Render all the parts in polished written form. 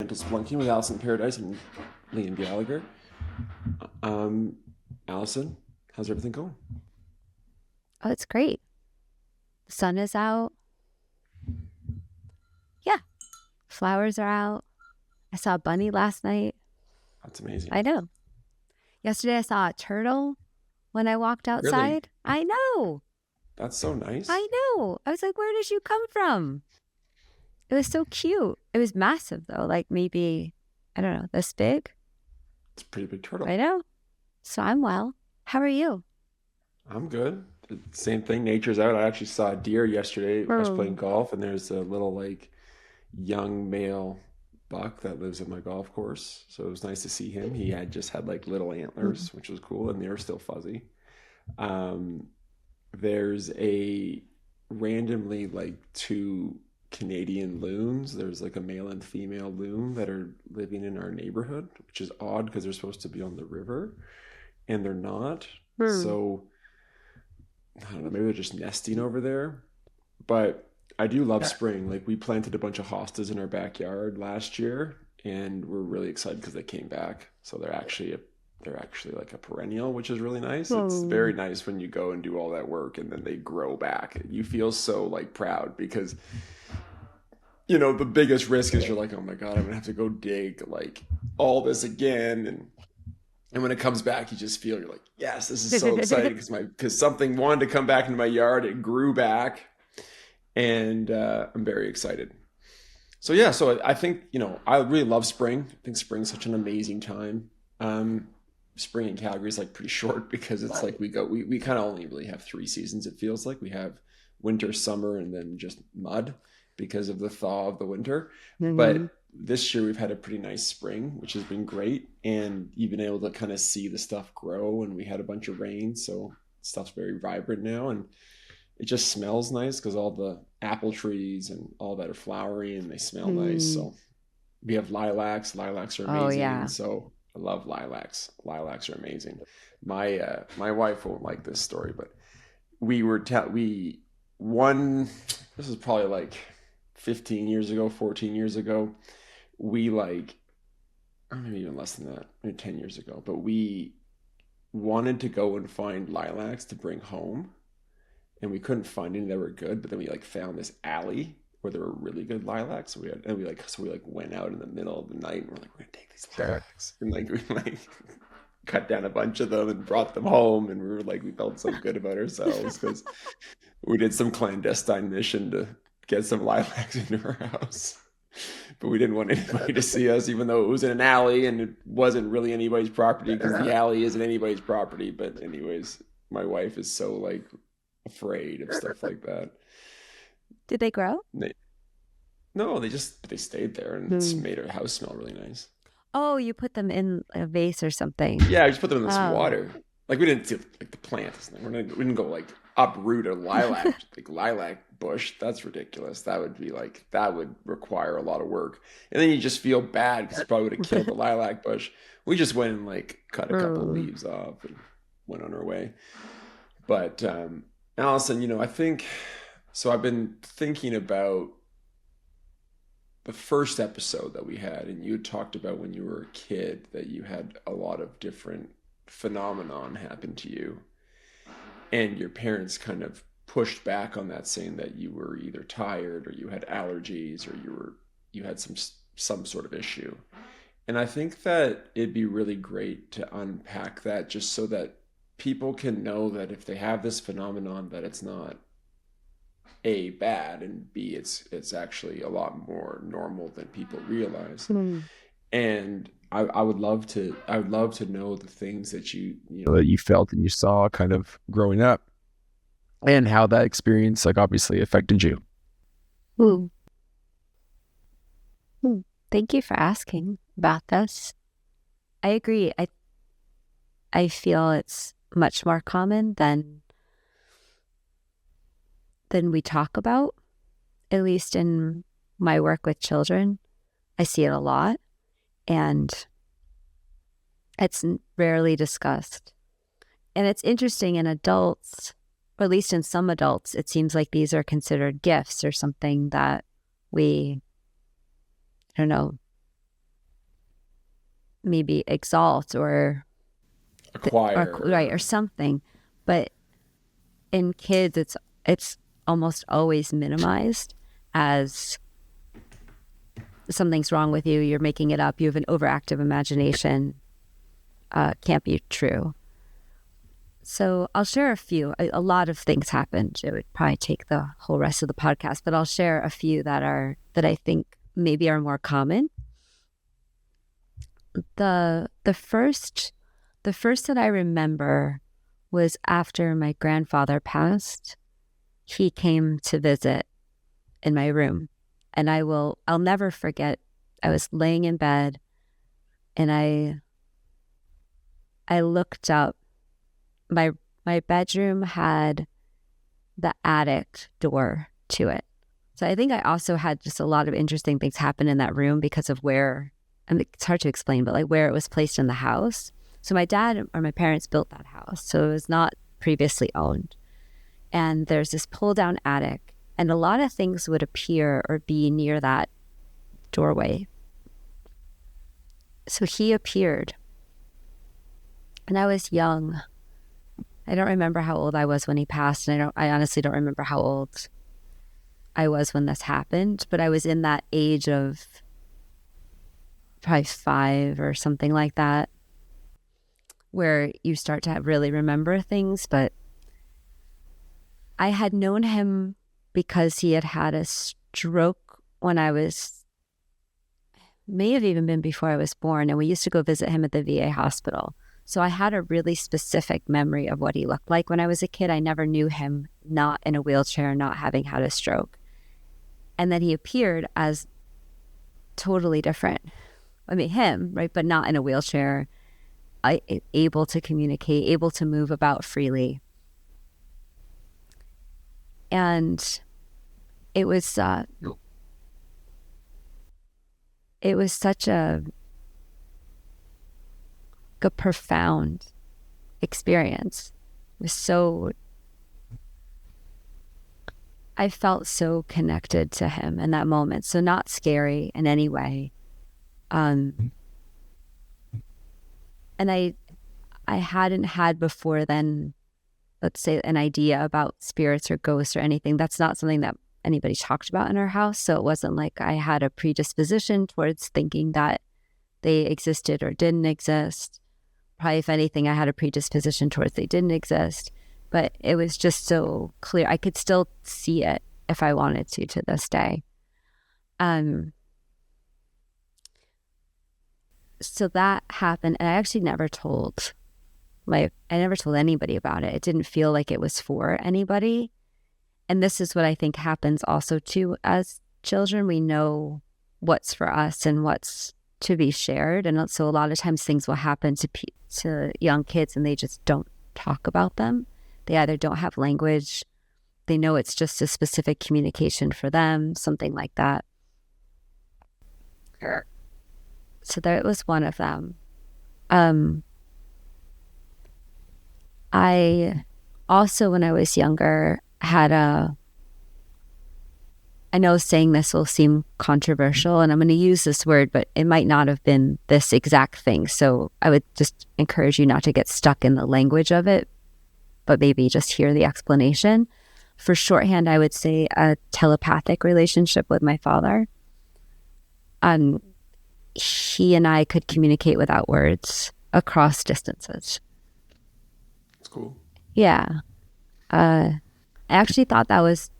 Gentle Splunking with Allison Paradise and Liam Gallagher. Allison, how's everything going? Oh, it's great. The sun is out. Yeah. Flowers are out. I saw a bunny last night. That's amazing. I know. Yesterday I saw a turtle when I walked Really? outside. I know. That's so nice. I know. I was like, where did you come from? It was so cute. It was massive though, like maybe, I don't know, this big. It's a pretty big turtle. I know. So I'm well. How are you? I'm good. Same thing. Nature's out. I actually saw a deer yesterday. I was playing Oh. golf, and there's a little like young male buck that lives at my golf course. So it was nice to see him. He had just had like little Mm. antlers, which was cool, and they were still fuzzy. Um, there's a randomly like two Canadian loons. There's like a male and female loon that are living in our neighborhood, which is odd because they're supposed to be on the river and they're not. Hmm. So I don't know, maybe they're just nesting over there. But I do love spring. Like we planted a bunch of hostas in our backyard last year, and we're really excited because they came back. So they're actually like a perennial, which is really nice. It's Oh. very nice when you go and do all that work and then they grow back. You feel so like proud because the biggest risk is you're like, oh my God, I'm gonna have to go dig like all this again. And when it comes back, you just feel you're like, yes, this is so exciting because something wanted to come back into my yard. It grew back, and I'm very excited. So yeah, so I think I really love spring. I think spring's such an amazing time. Um, Spring in Calgary is like pretty short because it's like we kind of only really have 3 seasons. It feels like we have winter, summer, and then just mud because of the thaw of the winter. Mhm. But this year we've had a pretty nice spring, which has been great, and you've been able to kind of see the stuff grow. And we had a bunch of rain, so stuff's very vibrant now, and it just smells nice because all the apple trees and all that are flowery and they smell nice. Hmm. So we have lilacs. Lilacs are Oh, amazing. yeah. So I love lilacs. Lilacs are amazing. My wife won't like this story, but we one this is probably like 15 years ago, 14 years ago. We like or maybe even less than that, maybe 10 years ago, but we wanted to go and find lilacs to bring home and we couldn't find any that were good. But then we like found this alley where there were really good lilacs. So we went out in the middle of the night and we're like, we're gonna take these lilacs and like we like cut down a bunch of them and brought them home. And we were like, we felt so good about ourselves because we did some clandestine mission to get some lilacs into our house. But we didn't want anybody to see us, even though it was in an alley and it wasn't really anybody's property because the alley isn't anybody's property. But anyways, my wife is so like afraid of stuff like that. Did they grow? They, no, they stayed there and it's Hmm. made our house smell really nice. Oh, you put them in a vase or something. Yeah, I just put them in this Oh. water. Like we didn't do like the plants. We didn't go like uproot a lilac bush. That's ridiculous. That would require a lot of work. And then you just feel bad because it probably would have killed the lilac bush. We just went and like cut a couple Oh. leaves off and went on our way. But Allison, I think so. I've been thinking about the first episode that we had, and you had talked about when you were a kid that you had a lot of different phenomenon happen to you, and your parents kind of pushed back on that, saying that you were either tired or you had allergies or you had some sort of issue. And I think that it'd be really great to unpack that just so that people can know that if they have this phenomenon that it's not A bad and B it's actually a lot more normal than people realize. Hmm. And I would love to know the things that that you felt and you saw kind of growing up and how that experience like obviously affected you. Ooh. Hmm. Thank you for asking about this. I agree. I feel it's much more common than we talk about, at least in my work with children. I see it a lot and it's rarely discussed. And it's interesting in adults, or at least in some adults, it seems like these are considered gifts or something that we, I don't know, maybe exalt or right, Acquire. or something. But in kids, it's almost always minimized as something's wrong with you. You're making it up. You have an overactive imagination. Can't be true. So I'll share a few. A lot of things happened. It would probably take the whole rest of the podcast, but I'll share a few that I think maybe are more common. The first that I remember was after my grandfather passed. He came to visit in my room, and I'll never forget. I was laying in bed, and I looked up. My bedroom had the attic door to it. So I think I also had just a lot of interesting things happen in that room because of where, and it's hard to explain, but like where it was placed in the house. So my dad or my parents built that house, so it was not previously owned. And there's this pull down attic, and a lot of things would appear or be near that doorway. So he appeared, and I was young. I don't remember how old I was when he passed, and I honestly don't remember how old I was when this happened, but I was in that age of probably 5 or something like that, where you start to really remember things. But I had known him because he had had a stroke when may have even been before I was born, and we used to go visit him at the VA hospital. So I had a really specific memory of what he looked like when I was a kid. I never knew him not in a wheelchair, not having had a stroke. And then he appeared as totally different. I mean, him, right? But not in a wheelchair, able to communicate, able to move about freely. And it was such a profound experience. It was I felt so connected to him in that moment. So not scary in any way. And I hadn't had before then, let's say, an idea about spirits or ghosts or anything. That's not something that anybody talked about in our house. So it wasn't like I had a predisposition towards thinking that they existed or didn't exist. Probably, if anything, I had a predisposition towards they didn't exist. But it was just so clear. I could still see it if I wanted to this day. So that happened, and I actually never told anybody about it. It didn't feel like it was for anybody. And this is what I think happens also too as children. We know what's for us and what's to be shared, and so a lot of times things will happen to young kids, and they just don't talk about them. They either don't have language, they know it's just a specific communication for them, something like that. So that was one of them. I also, when I was younger, had I know saying this will seem controversial, and I'm going to use this word, but it might not have been this exact thing. So I would just encourage you not to get stuck in the language of it, but maybe just hear the explanation. For shorthand, I would say a telepathic relationship with my father. He and I could communicate without words across distances. That's cool. Yeah. I actually thought that was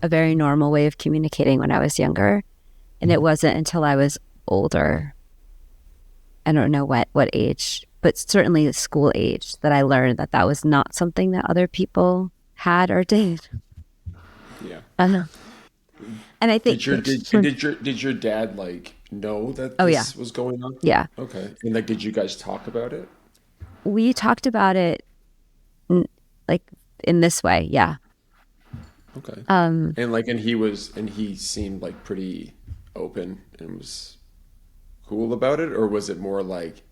a very normal way of communicating when I was younger. And it wasn't until I was older, I don't know what age, but certainly school age, that I learned that was not something that other people had or did. Yeah. And I think did your dad like know that this was going on? Yeah. Okay. And like, did you guys talk about it? We talked about it like in this way. Yeah. Okay. And he seemed like pretty open and was cool about it, or was it more like,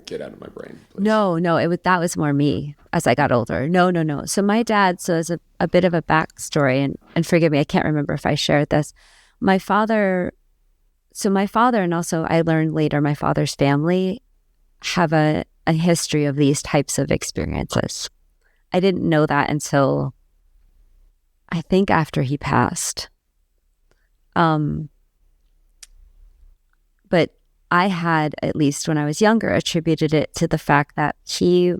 get out of my brain, please? No, that was more me as I got older. No. So my dad, so as a bit of a backstory, and forgive me, I can't remember if I shared this. My father So my father, and also I learned later, my father's family have a history of these types of experiences. I didn't know that until I think after he passed. But I had, at least when I was younger, attributed it to the fact that he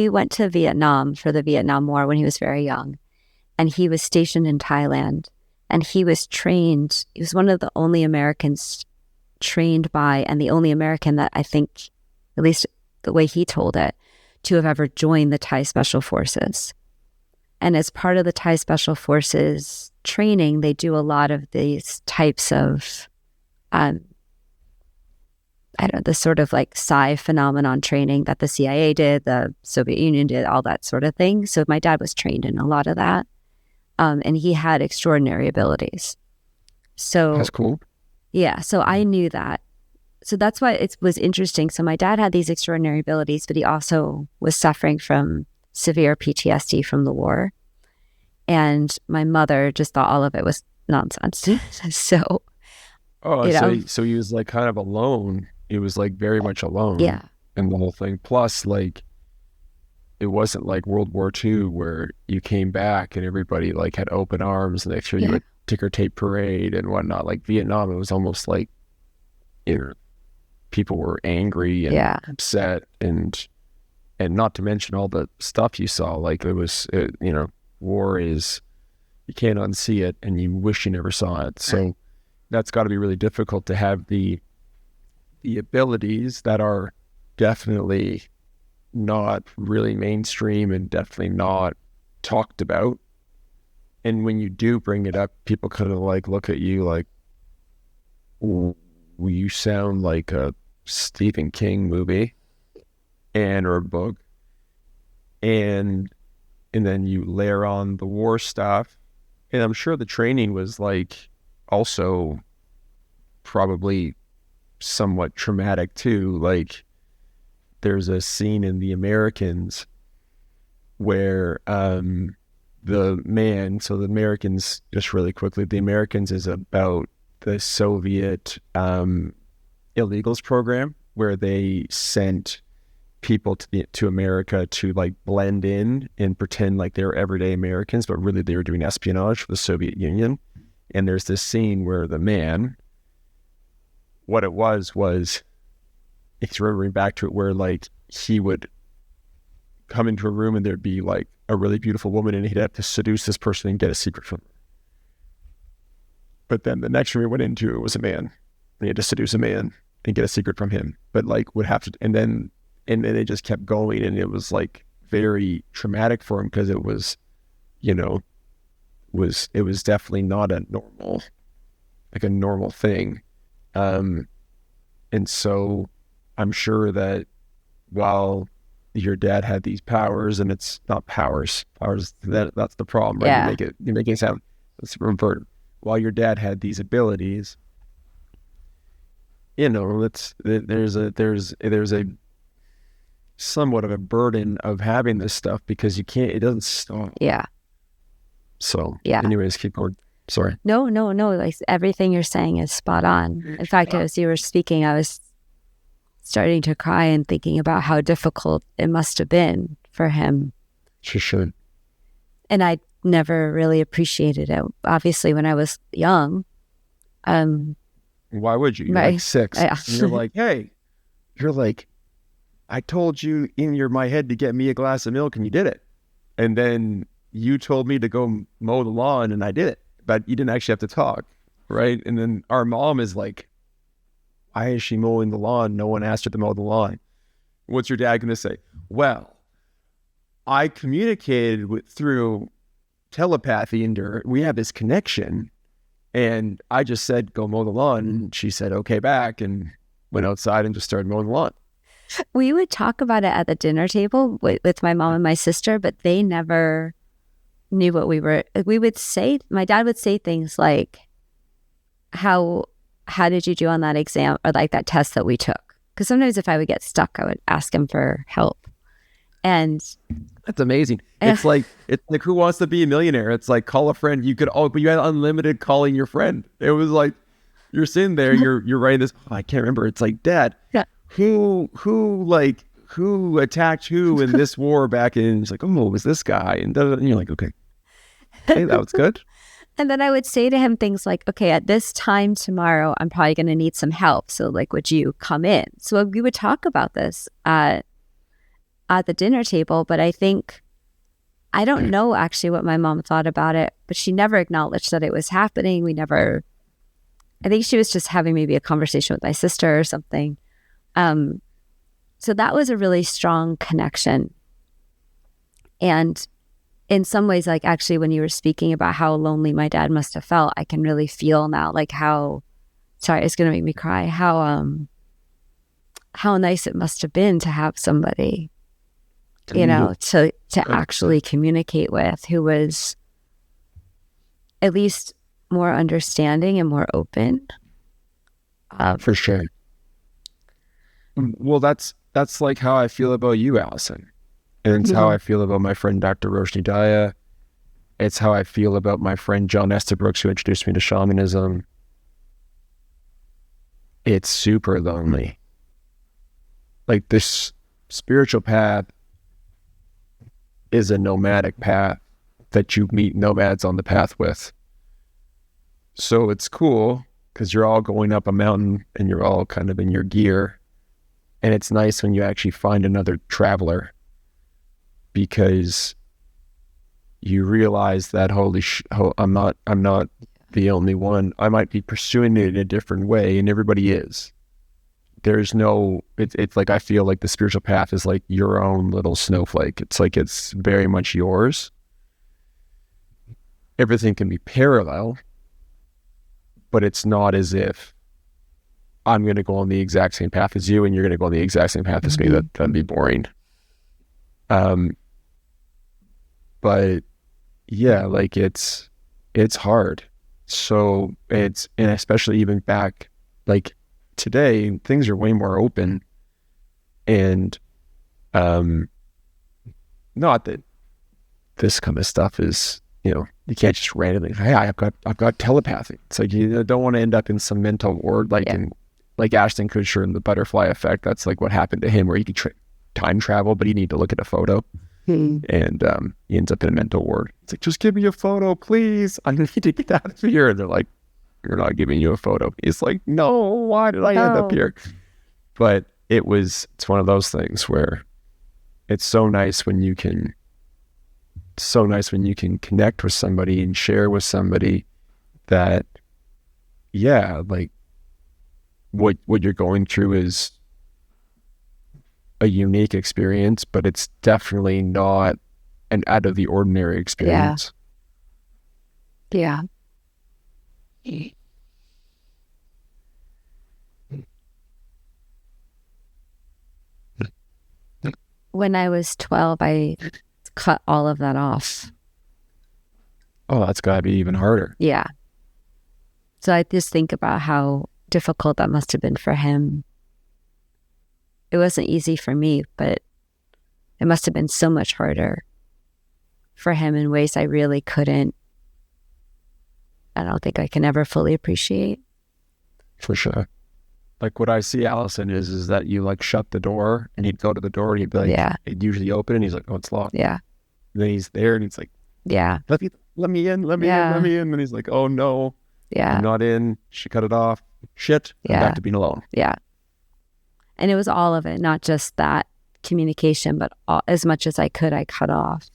went to Vietnam for the Vietnam War when he was very young, and he was stationed in Thailand, and he was trained. He was one of the only Americans trained by, and the only American that I think, at least the way he told it, to have ever joined the Thai Special Forces. And as part of the Thai Special Forces training, they do a lot of these types of, I don't know, the sort of like psi phenomenon training that the CIA did, the Soviet Union did, all that sort of thing. So my dad was trained in a lot of that. And he had extraordinary abilities. So That's cool. yeah, so I knew that. So that's why it was interesting. So my dad had these extraordinary abilities, but he also was suffering from severe PTSD from the war. And my mother just thought all of it was nonsense. So, So he was like kind of alone. He was like very much alone. Yeah. In the whole thing. Plus, like, it wasn't like World War II where you came back and everybody like had open arms and they threw you a ticker tape parade and whatnot. Like Vietnam, it was almost like, people were angry and upset and not to mention all the stuff you saw. Like it was, war is, you can't unsee it and you wish you never saw it. So that's got to be really difficult to have the abilities that are definitely not really mainstream and definitely not talked about. And when you do bring it up, people kind of like look at you like, you sound like a Stephen King movie or a book. And then you layer on the war stuff. And I'm sure the training was like also probably somewhat traumatic too. Like there's a scene in The Americans where the Americans, just really quickly, The Americans is about the Soviet illegals program where they sent people to America to like blend in and pretend like they're everyday Americans, but really they were doing espionage for the Soviet Union. And there's this scene where the man, what it was it's remembering back to it, where like he would come into a room and there'd be like a really beautiful woman and he'd have to seduce this person and get a secret from her. But then the next room he went into, it was a man and he had to seduce a man and get a secret from him, but like would have to, and then it just kept going, and it was like very traumatic for him because it was, it was definitely not a normal thing. And so I'm sure that while your dad had these powers, and it's not powers, that's the problem, right? Yeah. You make it sound, let's revert. While your dad had these abilities, there's a somewhat of a burden of having this stuff because it doesn't stop. Yeah. So yeah. Anyways, keep going. Sorry. No. Like everything you're saying is spot on. In fact, as you were speaking, I was starting to cry and thinking about how difficult it must have been for him. She should. And I never really appreciated it. Obviously, when I was young. Why would you? You're like 6. And you're like, hey, I told you in my head to get me a glass of milk and you did it. And then you told me to go mow the lawn and I did it. But you didn't actually have to talk, right? And then our mom is like, why is she mowing the lawn? No one asked her to mow the lawn. What's your dad going to say? Well, I communicated through telepathy into her. We have this connection. And I just said, go mow the lawn. And she said, okay, back, and went outside and just started mowing the lawn. We would talk about it at the dinner table with my mom and my sister, but they never knew what we would say. My dad would say things like, how did you do on that exam, or like that test that we took? Because sometimes if I would get stuck, I would ask him for help. And that's amazing. It's like Who Wants to Be a Millionaire? It's like, call a friend. You had unlimited calling your friend. It was like, you're sitting there, you're writing this. Oh, I can't remember. It's like, Dad, Yeah. who attacked who in this war back in? It's like, oh, it was this guy, and you're like, okay, that was good. And then I would say to him things like, okay, at this time tomorrow, I'm probably going to need some help. So like, would you come in? So we would talk about this at the dinner table. But I don't know actually what my mom thought about it, but she never acknowledged that it was happening. I think she was just having maybe a conversation with my sister or something. So that was a really strong connection. And in some ways, like actually when you were speaking about how lonely my dad must have felt, I can really feel now like sorry, it's going to make me cry, how nice it must have been to have somebody, to actually communicate with, who was at least more understanding and more open. For sure. Well, that's like how I feel about you, Allison. And it's how I feel about my friend Dr. Roshni Daya. It's how I feel about my friend John Estabrooks, who introduced me to shamanism. It's super lonely. Like, this spiritual path is a nomadic path that you meet nomads on the path with. So it's cool because you're all going up a mountain and you're all kind of in your gear. And it's nice when you actually find another traveler, because you realize that I'm not the only one. I might be pursuing it in a different way, and everybody is. There's no, it's like, I feel like the spiritual path is like your own little snowflake. It's like, it's very much yours. Everything can be parallel, but it's not as if I'm going to go on the exact same path as you and you're going to go on the exact same path as me. That'd be boring. But yeah, like it's hard. So and especially even back, like today, things are way more open, and not that this kind of stuff is, you can't just randomly, hey, I've got telepathy. It's like, you don't want to end up in some mental ward, like in like Ashton Kutcher in The Butterfly Effect. That's like what happened to him, where he could time travel, but he need to look at a photo. And he ends up in a mental ward. It's like, just give me a photo, please. I need to get out of here. And they're like, you're not giving you a photo. He's like, no, why did I end up here? But it's one of those things where it's so nice when you can connect with somebody and share with somebody that, yeah, like what you're going through is a unique experience, but it's definitely not an out of the ordinary experience. Yeah. When I was 12, I cut all of that off. Oh, that's gotta be even harder. Yeah. So I just think about how difficult that must have been for him. It wasn't easy for me, but it must have been so much harder for him in ways I really couldn't. I don't think I can ever fully appreciate. For sure. Like what I see Allison is that you like shut the door and he'd go to the door and he'd be like, it'd usually open and he's like, oh, it's locked. Yeah. And then he's there and he's like, let me in. And then he's like, oh no, I'm not in. She cut it off. Shit. I'm back to being alone. Yeah. And it was all of it, not just that communication, but as much as I could, I cut off.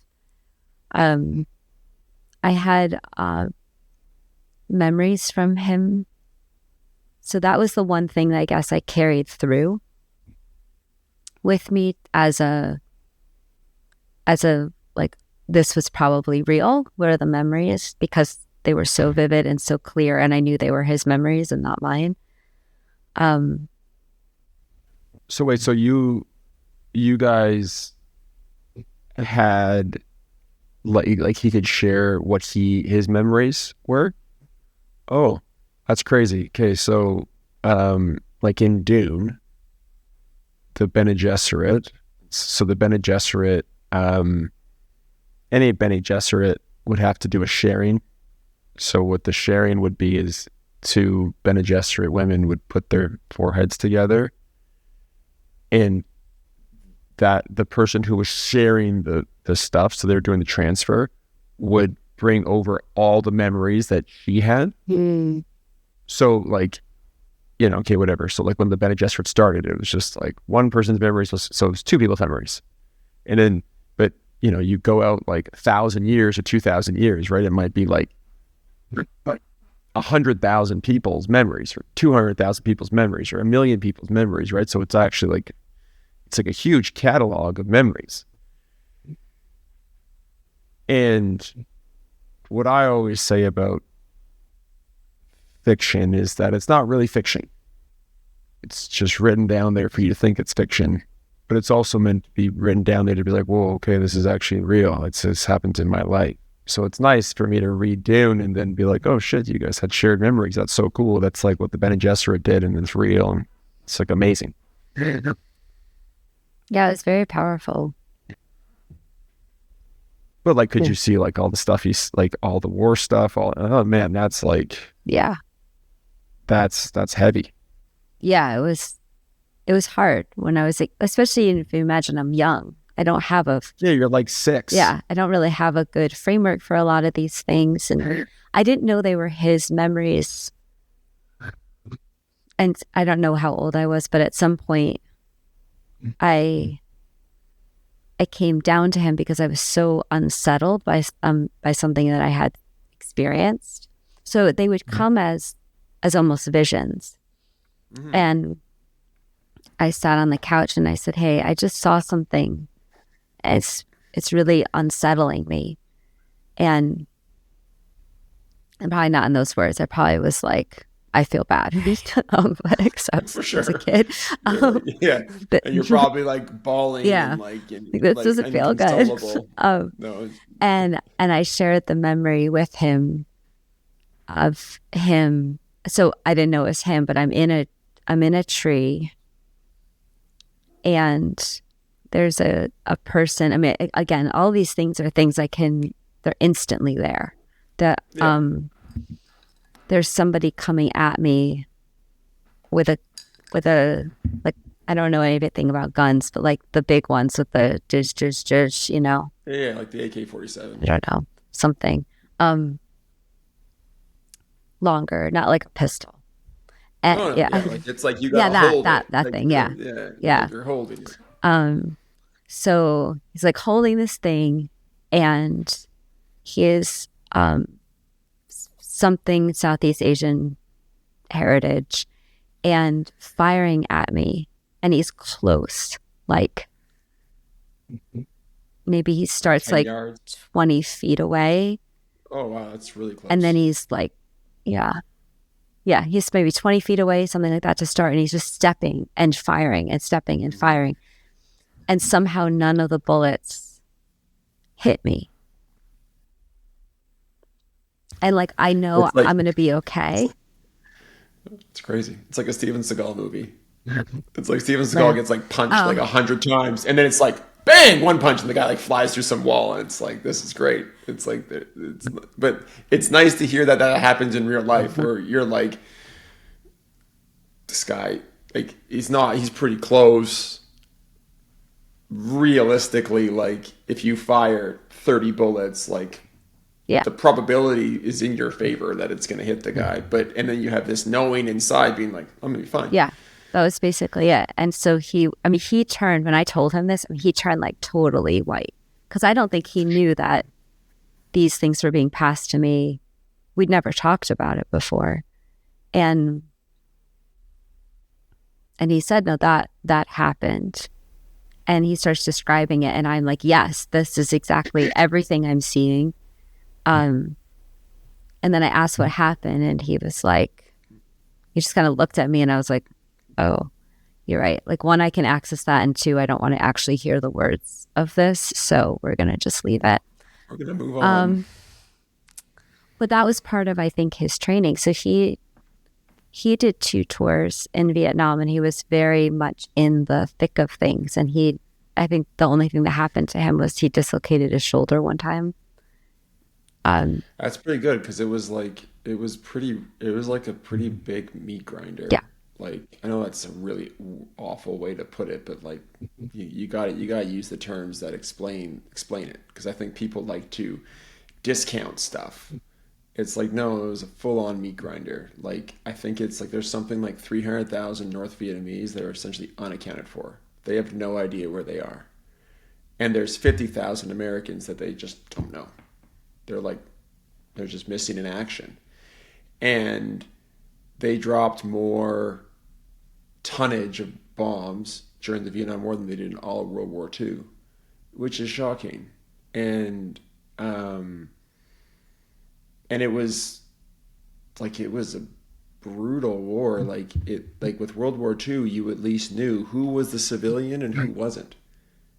I had memories from him. So that was the one thing that I guess I carried through with me as a like, this was probably real. What are the memories? Because they were so vivid and so clear, and I knew they were his memories and not mine. So wait, so you guys had like he could share what his memories were? Oh, that's crazy. Okay, so like in Dune, the Bene Gesserit, so the Bene Gesserit, any Bene Gesserit would have to do a sharing. So what the sharing would be is two Bene Gesserit women would put their foreheads together, and that the person who was sharing the stuff, so they're doing the transfer, would bring over all the memories that she had. So like, you know, okay, whatever. So like when the Bene Gesserit started, it was just like one person's memories so it was two people's memories. And then, but you know, you go out like 1,000 years or 2,000 years, right? It might be like 100,000 people's memories, or 200,000 people's memories, or 1,000,000 people's memories, right? So it's actually like, it's like a huge catalog of memories. And what I always say about fiction is that it's not really fiction. It's just written down there for you to think it's fiction, but it's also meant to be written down there to be like, whoa, okay, this is actually real. This happened in my life. So it's nice for me to read down and then be like, oh shit, you guys had shared memories. That's so cool. That's like what the Bene Gesserit did, and it's real. And it's like amazing. Yeah, it's very powerful. But like, could you see like all the stuff he's like, all the war stuff? Oh man, that's like, Yeah. that's heavy. Yeah, it was hard when I was like, especially if you imagine I'm young. I don't have Yeah, you're like 6. I don't really have a good framework for a lot of these things. And I didn't know they were his memories. And I don't know how old I was, but at some point I came down to him because I was so unsettled by something that I had experienced. So they would come as almost visions. And I sat on the couch and I said, hey, I just saw something. It's really unsettling me. And probably not in those words. I probably was like, I feel bad. But except For sure. as a kid. Yeah. And you're probably like bawling. Yeah. And like, This doesn't feel good. No. And I shared the memory with him of him. So I didn't know it was him, but I'm in a tree, and there's a person. I mean, again, all these things are things they're instantly there. That there's somebody coming at me with a like, I don't know anything about guns, but like the big ones with the just, you know. Yeah, like the AK-47. I don't know, something longer, not like a pistol. And, No, yeah, like, it's like you gotta hold that it. thing, yeah. Like you're holding it. So he's like holding this thing, and he is something Southeast Asian heritage, and firing at me, and he's close, like maybe he starts 10 like yards. 20 feet away. Oh wow, that's really close. And then he's like, he's maybe 20 feet away, something like that to start. And he's just stepping and firing and stepping and firing. And somehow none of the bullets hit me. And like, I know like, I'm going to be okay. It's crazy. It's like a Steven Seagal movie. It's like Steven Seagal gets like punched like 100 times, and then it's like bang, one punch, and the guy like flies through some wall, and it's like, this is great. It's like, but it's nice to hear that happens in real life, where you're like, this guy, like, he's pretty close. Realistically, like, if you fire 30 bullets, like, the probability is in your favor that it's going to hit the guy. And then you have this knowing inside being like, I'm going to be fine. Yeah. That was basically it. And so he turned, when I told him this, he turned like totally white, because I don't think he knew that these things were being passed to me. We'd never talked about it before. And he said, no, that happened. And he starts describing it. And I'm like, yes, this is exactly everything I'm seeing. And then I asked what happened, and he was like, he just kind of looked at me, and I was like, oh, you're right. Like, one, I can access that, and two, I don't want to actually hear the words of this, so we're going to just leave it. We're going to move on. But that was part of, I think, his training. So he did 2 tours in Vietnam, and he was very much in the thick of things. And I think the only thing that happened to him was he dislocated his shoulder one time. That's pretty good, because it was like, it was pretty. It was like a pretty big meat grinder. Yeah. Like I know that's a really awful way to put it, but like you got it. You got to use the terms that explain it because I think people like to discount stuff. It's like no, it was a full on meat grinder. Like I think it's like there's something like 300,000 North Vietnamese that are essentially unaccounted for. They have no idea where they are, and there's 50,000 Americans that they just don't know. They're like they're just missing in action, and they dropped more tonnage of bombs during the Vietnam War than they did in all of World War II, which is shocking. And um, and it was a brutal war. Like with World War II, you at least knew who was the civilian and who wasn't.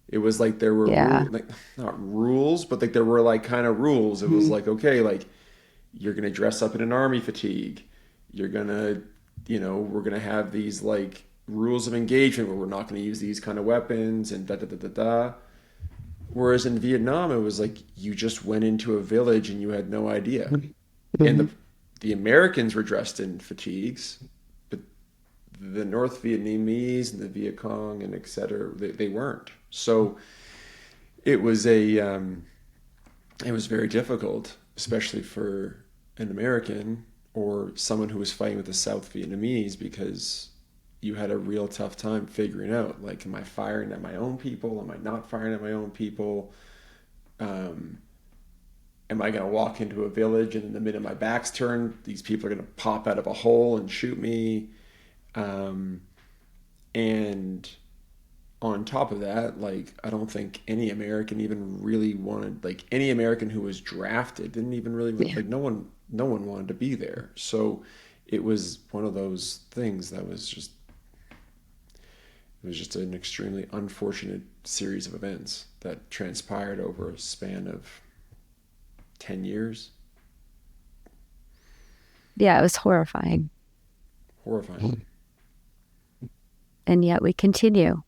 It was like there were Yeah. like not rules, but like there were like kind of rules. It was like okay, like you're gonna dress up in an army fatigue. You're gonna, we're gonna have these like rules of engagement where we're not gonna use these kind of weapons and da da da da da. Whereas in Vietnam, it was like you just went into a village and you had no idea. And the Americans were dressed in fatigues, but the North Vietnamese and the Viet Cong and et cetera, they weren't. So it was it was very difficult, especially for an American or someone who was fighting with the South Vietnamese because you had a real tough time figuring out like, am I firing at my own people? Am I not firing at my own people? Um, am I going to walk into a village and in the minute my back's turned, these people are going to pop out of a hole and shoot me? Um, and on top of that, like I don't think any American even really wanted like any American who was drafted didn't even really Yeah. like no one wanted to be there. So it was one of those things that was just it was just an extremely unfortunate series of events that transpired over a span of 10 years. Yeah, it was horrifying. Horrifying. And yet we continue.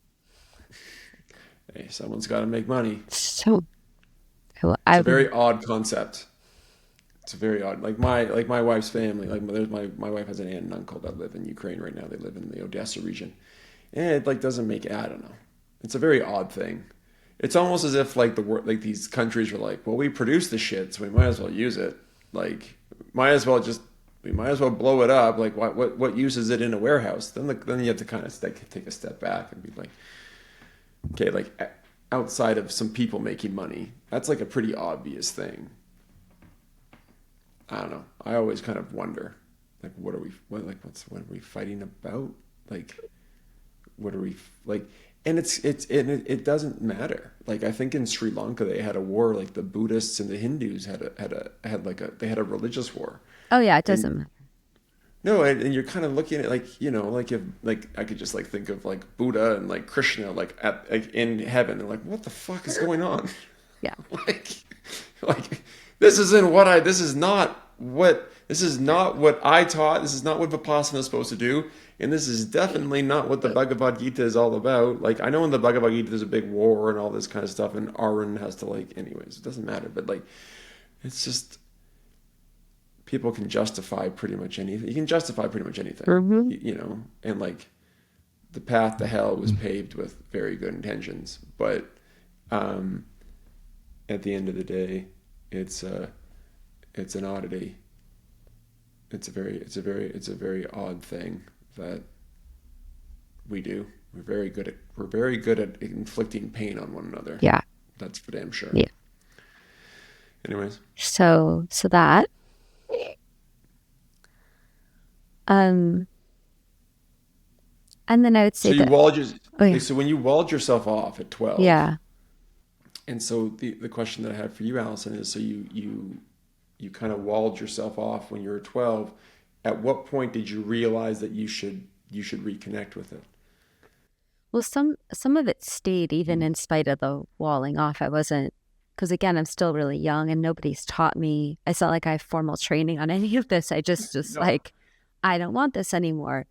Hey, someone's got to make money. So It's I a very would, odd concept. It's very odd. Like my wife's family. Like there's my wife has an aunt and uncle that live in Ukraine right now. They live in the Odessa region, and it like doesn't make I don't know. It's a very odd thing. It's almost as if like like these countries are like, well, we produce the shit, so we might as well use it. Like might as well just we might as well blow it up. Like what use is it in a warehouse? Then you have to kind of take a step back and be like, okay, like outside of some people making money, that's like a pretty obvious thing. I don't know. I always kind of wonder, like, what are we fighting about? Like, what are we like? And it doesn't matter. Like, I think in Sri Lanka they had a war. Like the Buddhists and the Hindus had a religious war. oh yeah, it And doesn't. no, and you're kind of looking at like like if like I could just like think of like Buddha and like Krishna like in heaven and like what the fuck is going on? Yeah. like like this is not what I taught. This is not what Vipassana is supposed to do. And this is definitely not what the Bhagavad Gita is all about. Like I know in the Bhagavad Gita there's a big war and all this kind of stuff and Arun has to like anyways, it doesn't matter. But like it's just people can justify pretty much anything. You can justify pretty much anything. Hmm. And like the path to hell was paved with very good intentions, but um at the end of the day, it's it's an oddity. It's a very odd thing that we do. We're very good at inflicting pain on one another. Yeah. That's for damn sure. Yeah. Anyways, So that, um, and then I would so say that, oh yeah, so when you walled yourself off at 12, yeah. and so the question that I have for you, Allison, is so you kind of walled yourself off when you were 12. At what point did you realize that you should reconnect with it? Well, some of it stayed even in spite of the walling off. I wasn't, because again, I'm still really young and nobody's taught me. It's not like I have formal training on any of this. I just No. like, I don't want this anymore.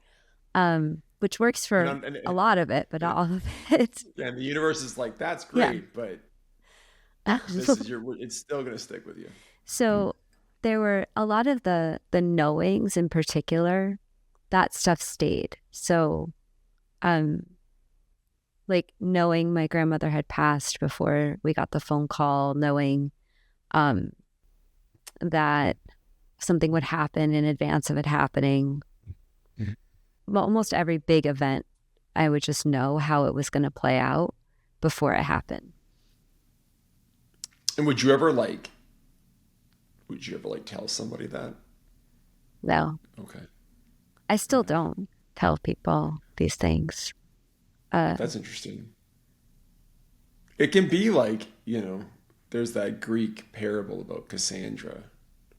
Which works And, for a lot of it, but not all of it. and the universe is like, that's Yeah. great, but this is it's still gonna stick with you. So there were a lot of the knowings in particular, that stuff stayed. So, um, like knowing my grandmother had passed before we got the phone call, knowing um that something would happen in advance of it happening. Mhm. Well, almost every big event, I would just know how it was going to play out before it happened. And would you ever like tell somebody that? No, Okay. I All still right. don't tell people these things. Uh, That's interesting. It can be like, there's that Greek parable about Cassandra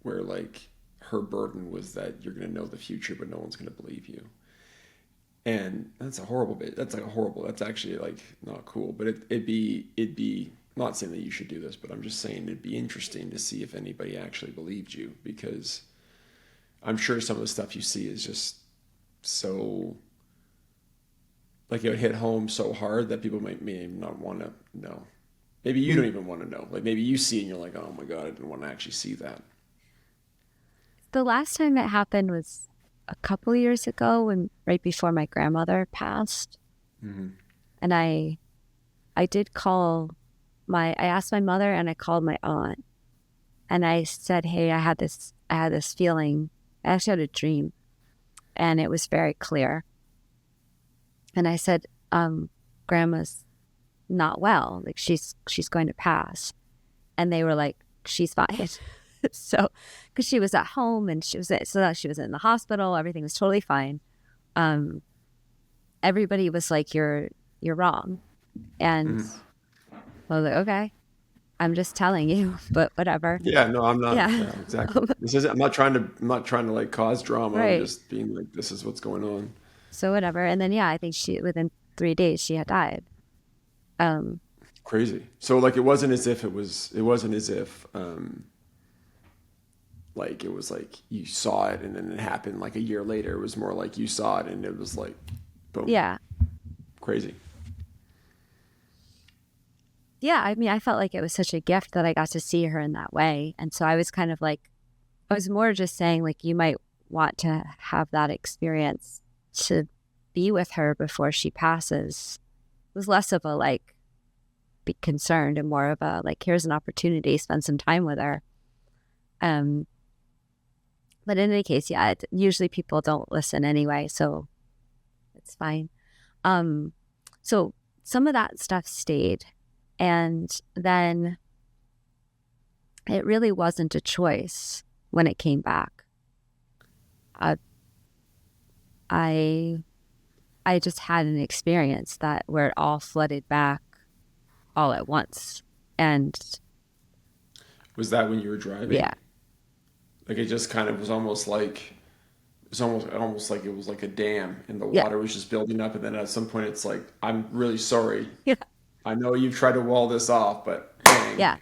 where like her burden was that you're going to know the future, but no one's going to believe you. And that's a horrible bit. That's like a horrible, that's actually like not cool, but it'd be, not saying that you should do this, but I'm just saying it'd be interesting to see if anybody actually believed you because I'm sure some of the stuff you see is just so, like it would hit home so hard that people may not want to know. Maybe you don't even want to know. Like maybe you see it and you're like, oh my God, I didn't want to actually see that. the last time it happened was a couple years ago, when right before my grandmother passed, Hmm. and I did call I asked my mother and I called my aunt, and I said, "Hey, I had this feeling. I actually had a dream, and it was very clear." And I said, "Grandma's not well. Like she's going to pass." And they were like, "She's fine." So, because she was at home and she was in the hospital, everything was totally fine. Um, Everybody was like, "You're wrong," and Hmm. I was like, "Okay, I'm just telling you," but whatever. Yeah, no, I'm not. Yeah, Yeah, exactly. This isn't. I'm not trying to like cause drama. I'm right. just being like, this is what's going on. So whatever. And then yeah, I think she within 3 days she had died. Um, Crazy. So like, it wasn't as if it wasn't as if like it was like you saw it and then it happened like a year later. It was more like you saw it and it was like, boom, yeah, crazy. yeah. I mean, I felt like it was such a gift that I got to see her in that way, and so I was kind of like, I was more just saying like you might want to have that experience to be with her before she passes. It was less of a like be concerned and more of a like here's an opportunity, spend some time with her. Um, but in any case, yeah, usually people don't listen anyway, so it's fine. Um, so some of that stuff stayed, and then it really wasn't a choice when it came back. Uh, I I just had an experience that where it all flooded back all at once, and Was that when you were driving? yeah, Like it just kind of was almost like almost like it was like a dam and the yeah, water was just building up and then at some point it's like, I'm really sorry. yeah, I know you've tried to wall this off, but bang, yeah.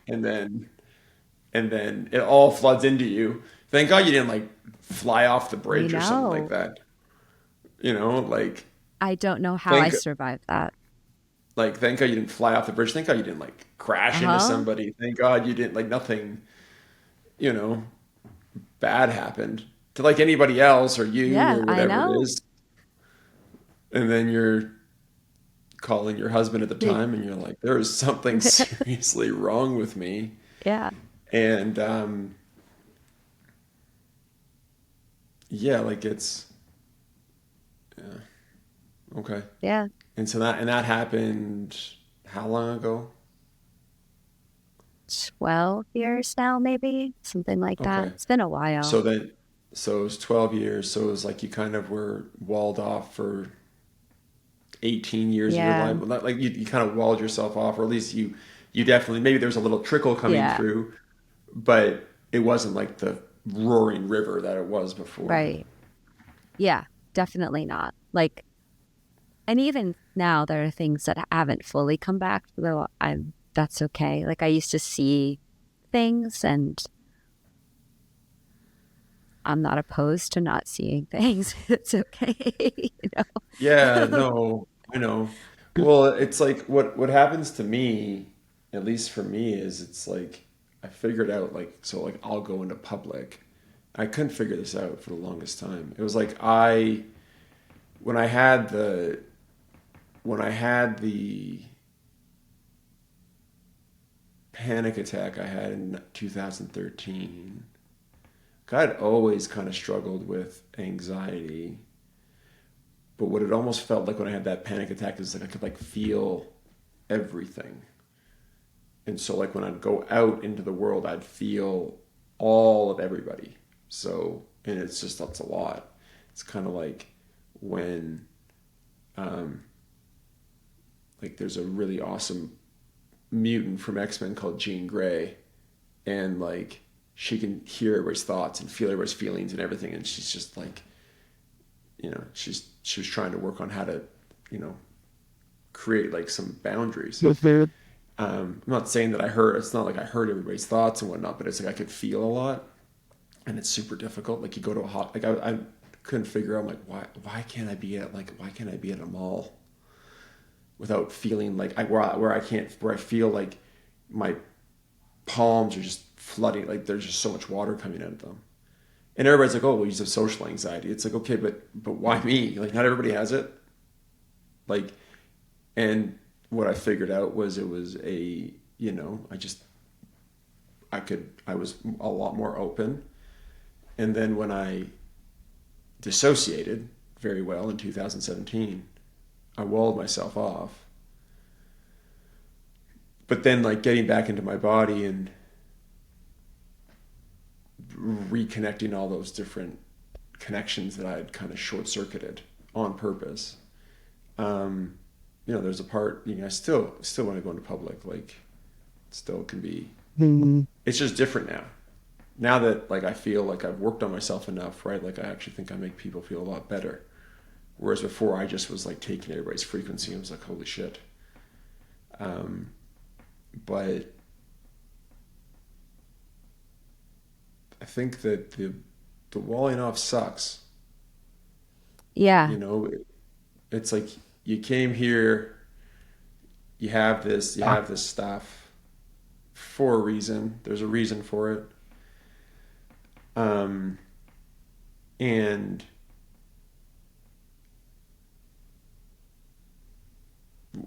and then it all floods into you. Thank God you didn't like fly off the I bridge or something like know. that. Like I don't know how I thank survived that. thank God you didn't fly off the bridge. Thank God you didn't like Uh crash into huh. somebody. Thank God you didn't like nothing, you know, bad happened to like anybody else or you Yeah, or I whatever it know. is. And then you're calling your husband at the time and you're like, there is something seriously wrong with me. Yeah, And yeah, like it's yeah, okay. yeah. And that happened how long ago? 12 years now, maybe something like that. Okay. It's been a while. So then so it was 12 years. So it was like you kind of were walled off for 18 years of your Yeah, life. Well, not like you kind of walled yourself off, or at least you definitely, maybe there was a little trickle coming yeah, through, but it wasn't like the roaring river that it was before. right. Yeah, definitely not. Like, and even now, there are things that haven't fully come back, though that's okay. Like, I used to see things, and I'm not opposed to not seeing things. It's okay, you Yeah, know? no, I know. Well, it's like what happens to me, at least for me, is it's like I figured out like, so like I'll go into public. I couldn't figure this out for the longest time. It was like when I had the when I had the panic attack I had in 2013, I'd always kind of struggled with anxiety, but what it almost felt like when I had that panic attack is like I could like feel everything. And so like when I'd go out into the world, I'd feel all of everybody. So, and it's just, that's a lot. It's kind of like when, um, like there's a really awesome mutant from X-Men called Jean Grey, and like she can hear everybody's thoughts and feel everybody's feelings and everything. And she's just like, she was trying to work on how to, you know, create like some boundaries. I'm not saying that it's not like I heard everybody's thoughts and whatnot, but it's like I could feel a lot, and it's super difficult. Like you go to like I couldn't figure out like why can't I be at a mall without feeling like where I can't, where I feel like my palms are just flooding, like there's just so much water coming out of them. And everybody's like, oh, well, you have social anxiety. It's like, okay, but why me? Like not everybody has it. Like, and what I figured out was it was a, you know, I was a lot more open. And then when I dissociated very well in 2017, I walled myself off. But then like getting back into my body and reconnecting all those different connections that I had kind of short circuited on purpose. You know, there's a part, you know, I still want to go into public, like still can be, it's just different now. Now that like I feel like I've worked on myself enough, right? Like I actually think I make people feel a lot better. Whereas before I just was like taking everybody's frequency and was like, holy shit. But I think that the walling off sucks. Yeah. You know, it's like you came here, you have this stuff for a reason. There's a reason for it. And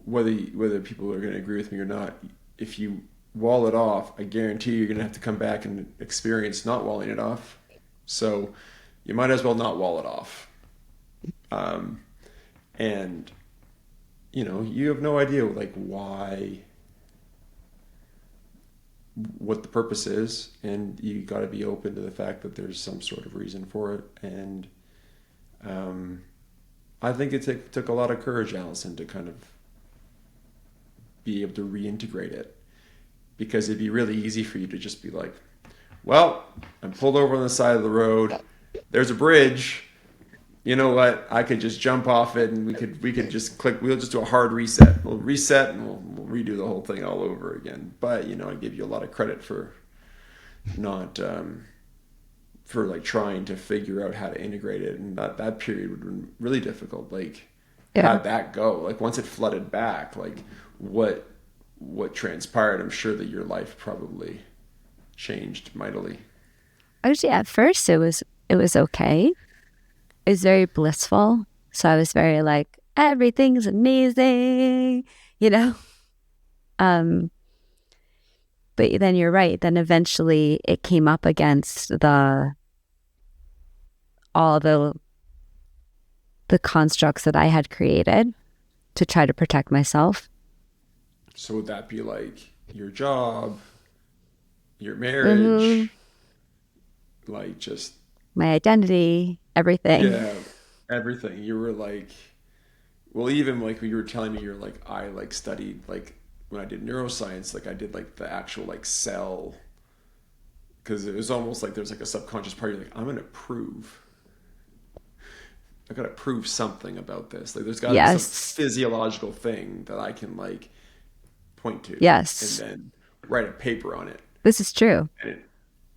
whether people are going to agree with me or not, if you wall it off, I guarantee you're going to have to come back and experience not walling it off. So you might as well not wall it off. And you know, you have no idea like what the purpose is, and you got to be open to the fact that there's some sort of reason for it. And I think it took a lot of courage, Allison, to kind of be able to reintegrate it, because it'd be really easy for you to just be like, well, I'm pulled over on the side of the road, there's a bridge, you know what, I could just jump off it and we could just we'll just do a hard reset, we'll reset and we'll redo the whole thing all over again. But you know, I give you a lot of credit for not for like trying to figure out how to integrate it, and that period would have been really difficult. Like Yeah. how'd that go? Like once it flooded back, like what transpired? I'm sure that your life probably changed mightily. Actually, at first it was okay. It was very blissful. So I was very like, everything's amazing, you know? Um, but then you're right. Then eventually it came up against all the constructs that I had created to try to protect myself. So would that be like your job, your marriage, like just My identity, everything. yeah, everything? You were like, well, even like when you were telling me, you're like, I like studied like when I did neuroscience, like I did like the actual like cell, because it was almost like there's like a subconscious part. You're like, I gotta prove something about this. Like there's gotta be some Yes. physiological thing that I can like point to, and Yes. then write a paper on it, This is true. and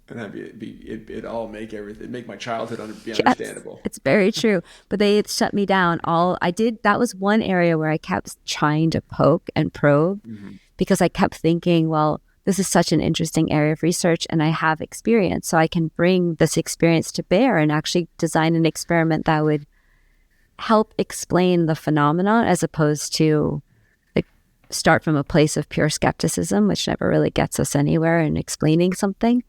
it all make everything, make my childhood be Yes, understandable. it's very true. But they had shut me down. That was one area where I kept trying to poke and probe Hmm. because I kept thinking, well, this is such an interesting area of research and I have experience. So I can bring this experience to bear and actually design an experiment that would help explain the phenomenon as opposed to like start from a place of pure skepticism, which never really gets us anywhere in explaining something.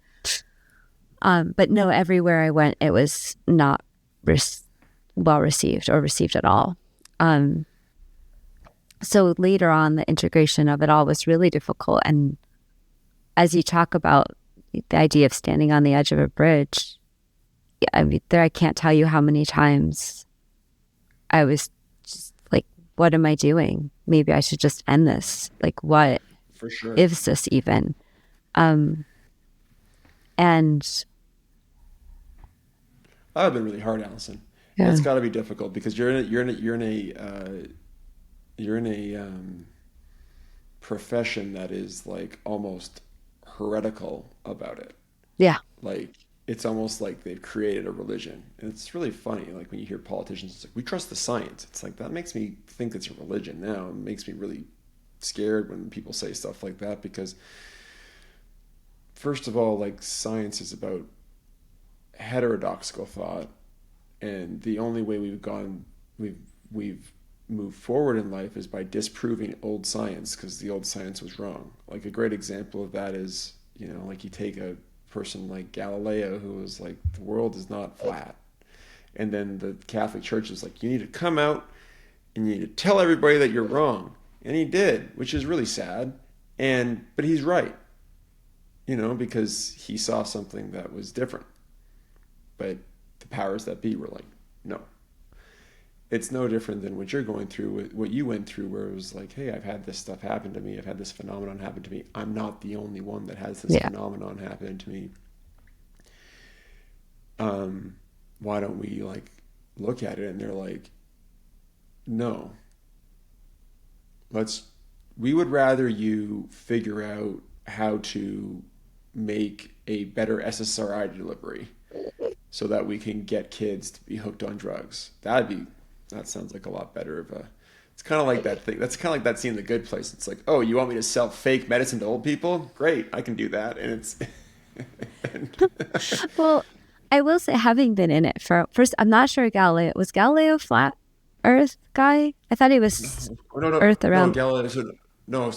But no, everywhere I went, it was not well received or received at all. So later on, the integration of it all was really difficult. And as you talk about the idea of standing on the edge of a bridge, I mean, I can't tell you how many times I was just like, what am I doing? Maybe I should just end this. Like, what For sure. is this even? And That would have been really hard, Allison. yeah, It's got to be difficult because you're in a profession that is like almost heretical about it. yeah, Like it's almost like they've created a religion, and it's really funny. Like when you hear politicians, it's like we trust the science. It's like that makes me think it's a religion now. It makes me really scared when people say stuff like that because first of all, like science is about heterodoxical thought, and the only way we've moved forward in life is by disproving old science because the old science was wrong. Like a great example of that is, like you take a person like Galileo who was like the world is not flat, and then the Catholic Church is like you need to come out and you need to tell everybody that you're wrong, and he did, which is really sad, but he's right, because he saw something that was different. But the powers that be were like, no. It's no different than what you're going through, what you went through, where it was like, hey, I've had this stuff happen to me. I've had this phenomenon happen to me. I'm not the only one that has this yeah, phenomenon happen to me. Why don't we like look at it? And they're like, no, we would rather you figure out how to make a better SSRI delivery so that we can get kids to be hooked on drugs. That sounds like a lot better of a. It's kind of like that thing. That's kind of like that scene in The Good Place. It's like, oh, you want me to sell fake medicine to old people? Great, I can do that. And it's. Well, I will say, having been in it first, I'm not sure was Galileo flat Earth guy? I thought he was No, Earth no, around. Galileo. No,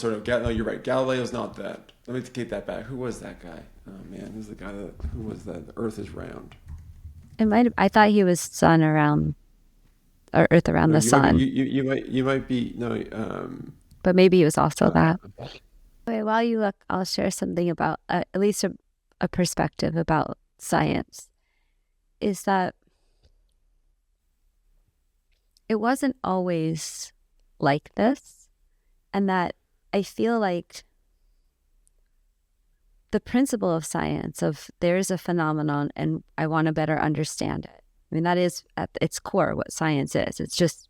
you're right. Galileo's not that. Let me take that back. Who was that guy? Oh man, who's the guy who was that? The Earth is round. I thought he was sun around, or Earth around No, the you might be. sun, You might be. No. but maybe he was also Uh, that. Okay, while you look, I'll share something about at least a perspective about science. Is that it wasn't always like this, and that I feel like the principle of science of there's a phenomenon and I want to better understand it. I mean, that is at its core what science is. It's just,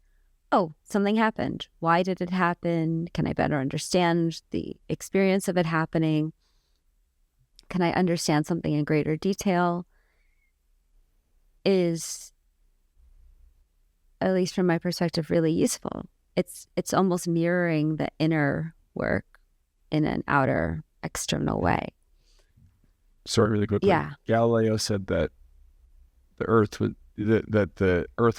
oh, something happened. Why did it happen? Can I better understand the experience of it happening? Can I understand something in greater detail? Is, at least from my perspective, really useful. It's almost mirroring the inner work in an outer external way. Sorry, really quickly. Yeah. Galileo said that the Earth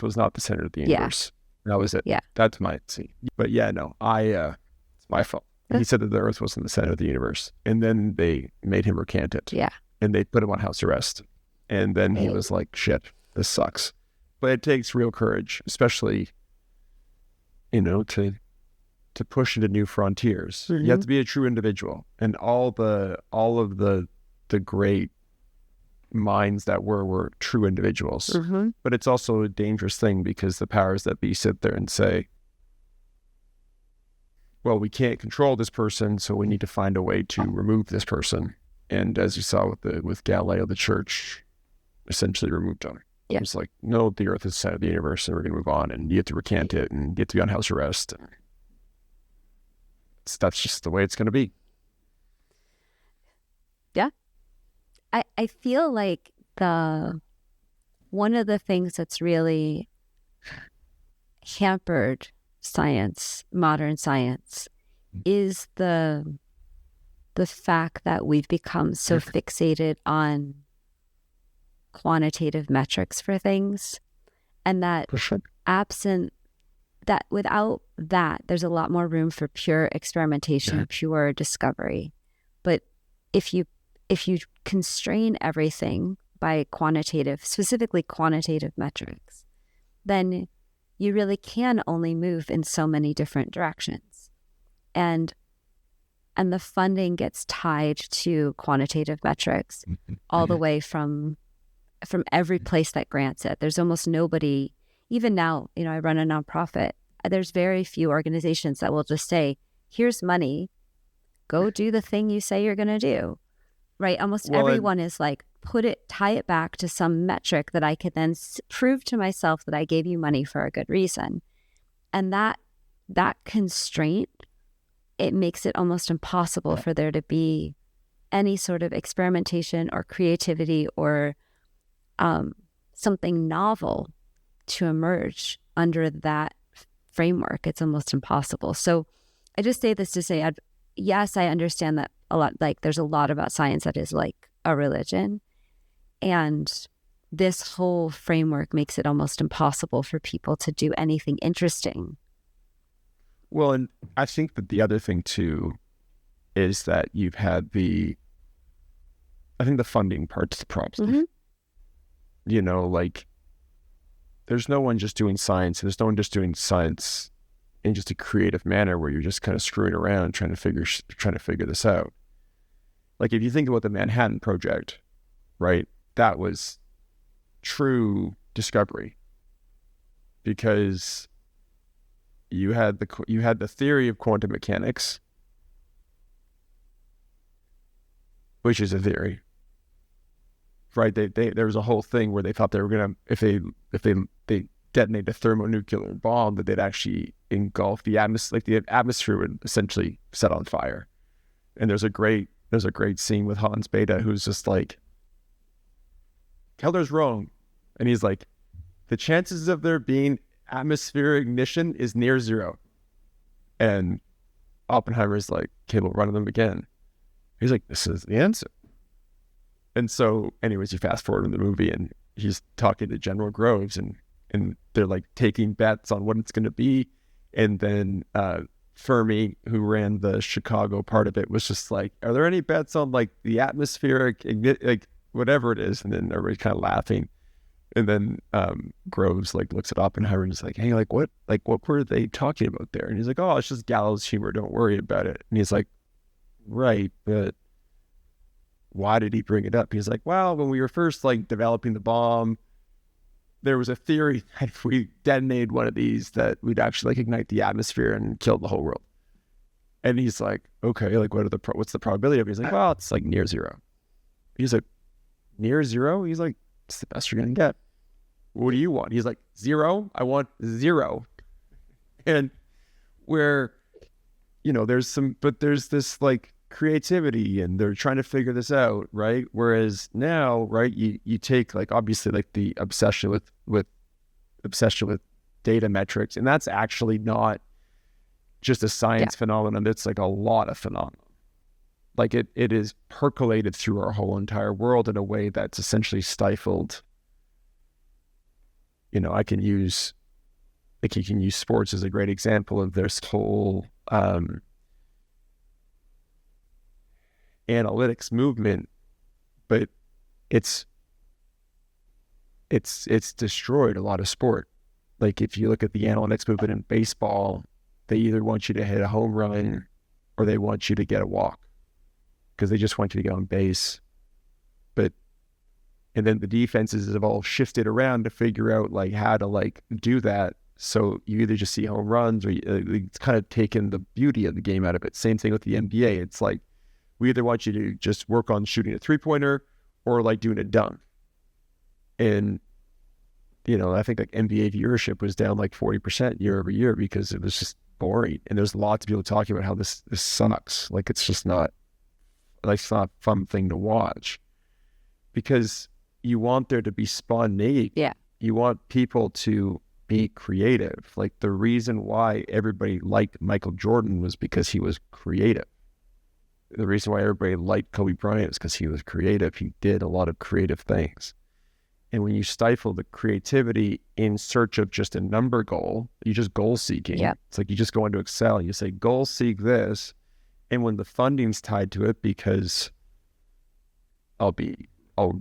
was not the center of the universe. That was it. Yeah. That's my see. But yeah, no, it's my fault. He said that the Earth wasn't the center of the universe, and then they made him recant it. Yeah. And they put him on house arrest, and then he was like, "Shit, this sucks." But it takes real courage, especially, to push into new frontiers. Mm-hmm. You have to be a true individual, and all of the great minds that were true individuals. Mm-hmm. But it's also a dangerous thing because the powers that be sit there and say, well, we can't control this person, so we need to find a way to remove this person. And as you saw with Galileo, the church essentially removed him. Yeah. It was like, no, the Earth is the center of the universe, and we're going to move on, and you have to recant it, and you have to be on house arrest. And that's just the way it's going to be. Yeah. I feel like one of the things that's really hampered science, modern science, is the the fact that we've become so fixated on quantitative metrics for things, and that absent that, without that, there's a lot more room for pure experimentation, pure discovery. But if you constrain everything by specifically quantitative metrics, then you really can only move in so many different directions. And the funding gets tied to quantitative metrics all the way from every place that grants it. There's almost nobody, even now, I run a nonprofit. There's very few organizations that will just say, here's money, go do the thing you say you're going to do, right? Almost everyone is like, tie it back to some metric that I could then prove to myself that I gave you money for a good reason. And that constraint, it makes it almost impossible for there to be any sort of experimentation or creativity or something novel to emerge under that framework. It's almost impossible. So I just say this to say, yes, I understand that a lot, like there's a lot about science that is like a religion. And this whole framework makes it almost impossible for people to do anything interesting. Well, and I think that the other thing too is that you've had I think the funding part's the problem. Like there's no one just doing science. There's no one just doing science in just a creative manner where you're just kind of screwing around trying to figure this out. Like if you think about the Manhattan Project, right? That was true discovery because you had the theory of quantum mechanics, which is a theory, right? There was a whole thing where they thought they were gonna, if they detonate a thermonuclear bomb, that they'd actually engulf the atmosphere, like the atmosphere would essentially set on fire. And there's a great scene with Hans Bethe who's just like, Keller's wrong. And he's like, the chances of there being atmospheric ignition is near zero. And Oppenheimer's like, okay, we'll run them again. He's like, this is the answer. And so anyways, you fast forward in the movie and he's talking to General Groves and they're like taking bets on what it's going to be. And then Fermi, who ran the Chicago part of it, was just like, are there any bets on like the atmospheric, like whatever it is? And then everybody's kind of laughing. And then Groves like looks at Oppenheimer and he's like, hey, like what were they talking about there? And he's like, oh, it's just gallows humor. Don't worry about it. And he's like, right, but why did he bring it up? He's like, well, when we were first like developing the bomb, there was a theory that if we detonated one of these, that we'd actually like ignite the atmosphere and kill the whole world. And he's like, okay, like what's the probability of it? He's like, well, it's like near zero. He's like, near zero? He's like, it's the best you're gonna get. What do you want? He's like, zero? I want zero. And where, there's this like creativity and they're trying to figure this out, right? Whereas now, right, you take like obviously like the obsession with data metrics, and that's actually not just a science phenomenon. It's like a lot of phenomenon. Like it is percolated through our whole entire world in a way that's essentially stifled. You can use sports as a great example of this whole analytics movement, but it's destroyed a lot of sport. Like if you look at the analytics movement in baseball, they either want you to hit a home run or they want you to get a walk because they just want you to get on base. And then the defenses have all shifted around to figure out like how to like do that. So you either just see home runs or it's kind of taken the beauty of the game out of it. Same thing with the NBA. It's like, we either want you to just work on shooting a 3-pointer or like doing a dunk. And, I think like NBA viewership was down like 40% year over year because it was just boring. And there's lots of people talking about how this sucks. Like, it's just not, like, it's not a fun thing to watch because you want there to be spontaneity. Yeah. You want people to be creative. Like the reason why everybody liked Michael Jordan was because he was creative. the reason why everybody liked Kobe Bryant is because he was creative. He did a lot of creative things. And when you stifle the creativity in search of just a number goal, you just goal seeking. Yeah. It's like you just go into Excel and you say, goal seek this. And when the funding's tied to it, because I'll be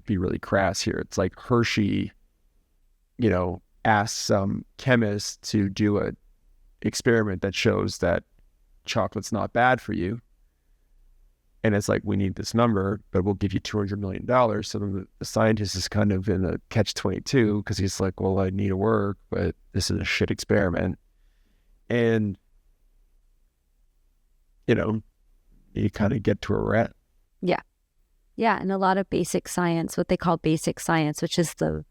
really crass here. It's like Hershey, asks some chemist to do a experiment that shows that chocolate's not bad for you. And it's like, we need this number, but we'll give you $200 million. So then the scientist is kind of in a catch-22 because he's like, well, I need to work, but this is a shit experiment. And, you kind of get to a rat. Yeah. Yeah. And a lot of basic science, what they call basic science, which is the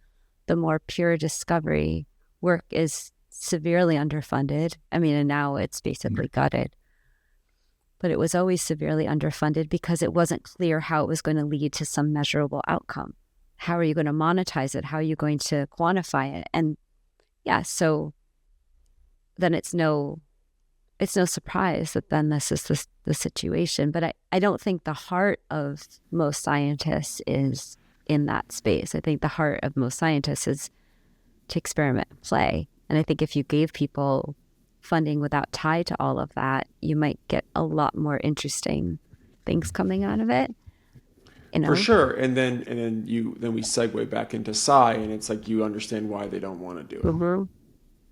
more pure discovery work, is severely underfunded. I mean, and now it's basically gutted. But it was always severely underfunded because it wasn't clear how it was going to lead to some measurable outcome. How are you going to monetize it? How are you going to quantify it? And yeah, so then it's no surprise that then this is the situation. But I don't think the heart of most scientists is in that space. I think the heart of most scientists is to experiment and play. And I think if you gave people funding without tie to all of that, you might get a lot more interesting things coming out of it. For sure. And then we segue back into sci, and it's like you understand why they don't want to do it. Mm-hmm.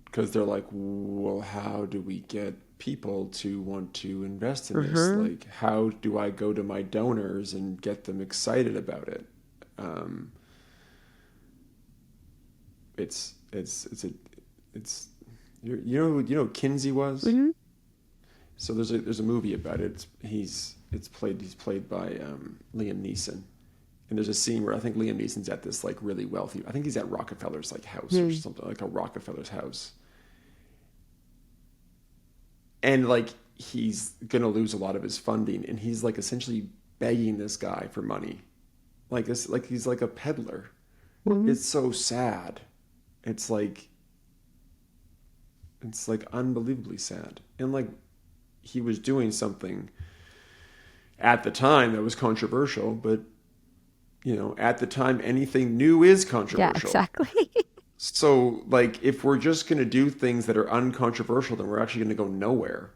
Because they're like, well, how do we get people to want to invest in this? Mm-hmm. Like, how do I go to my donors and get them excited about it? It's you know who Kinsey was? Mm-hmm. So there's a movie about it. He's played by Liam Neeson. And there's a scene where I think Liam Neeson's at this like really wealthy, I think he's at Rockefeller's like house or something, like a Rockefeller's house. And like he's gonna lose a lot of his funding, and he's like essentially begging this guy for money. Like this, like he's like a peddler. Mm-hmm. It's so sad. It's like unbelievably sad. And like he was doing something at the time that was controversial, but at the time anything new is controversial. Yeah, exactly. So like if we're just going to do things that are uncontroversial, then we're actually going to go nowhere.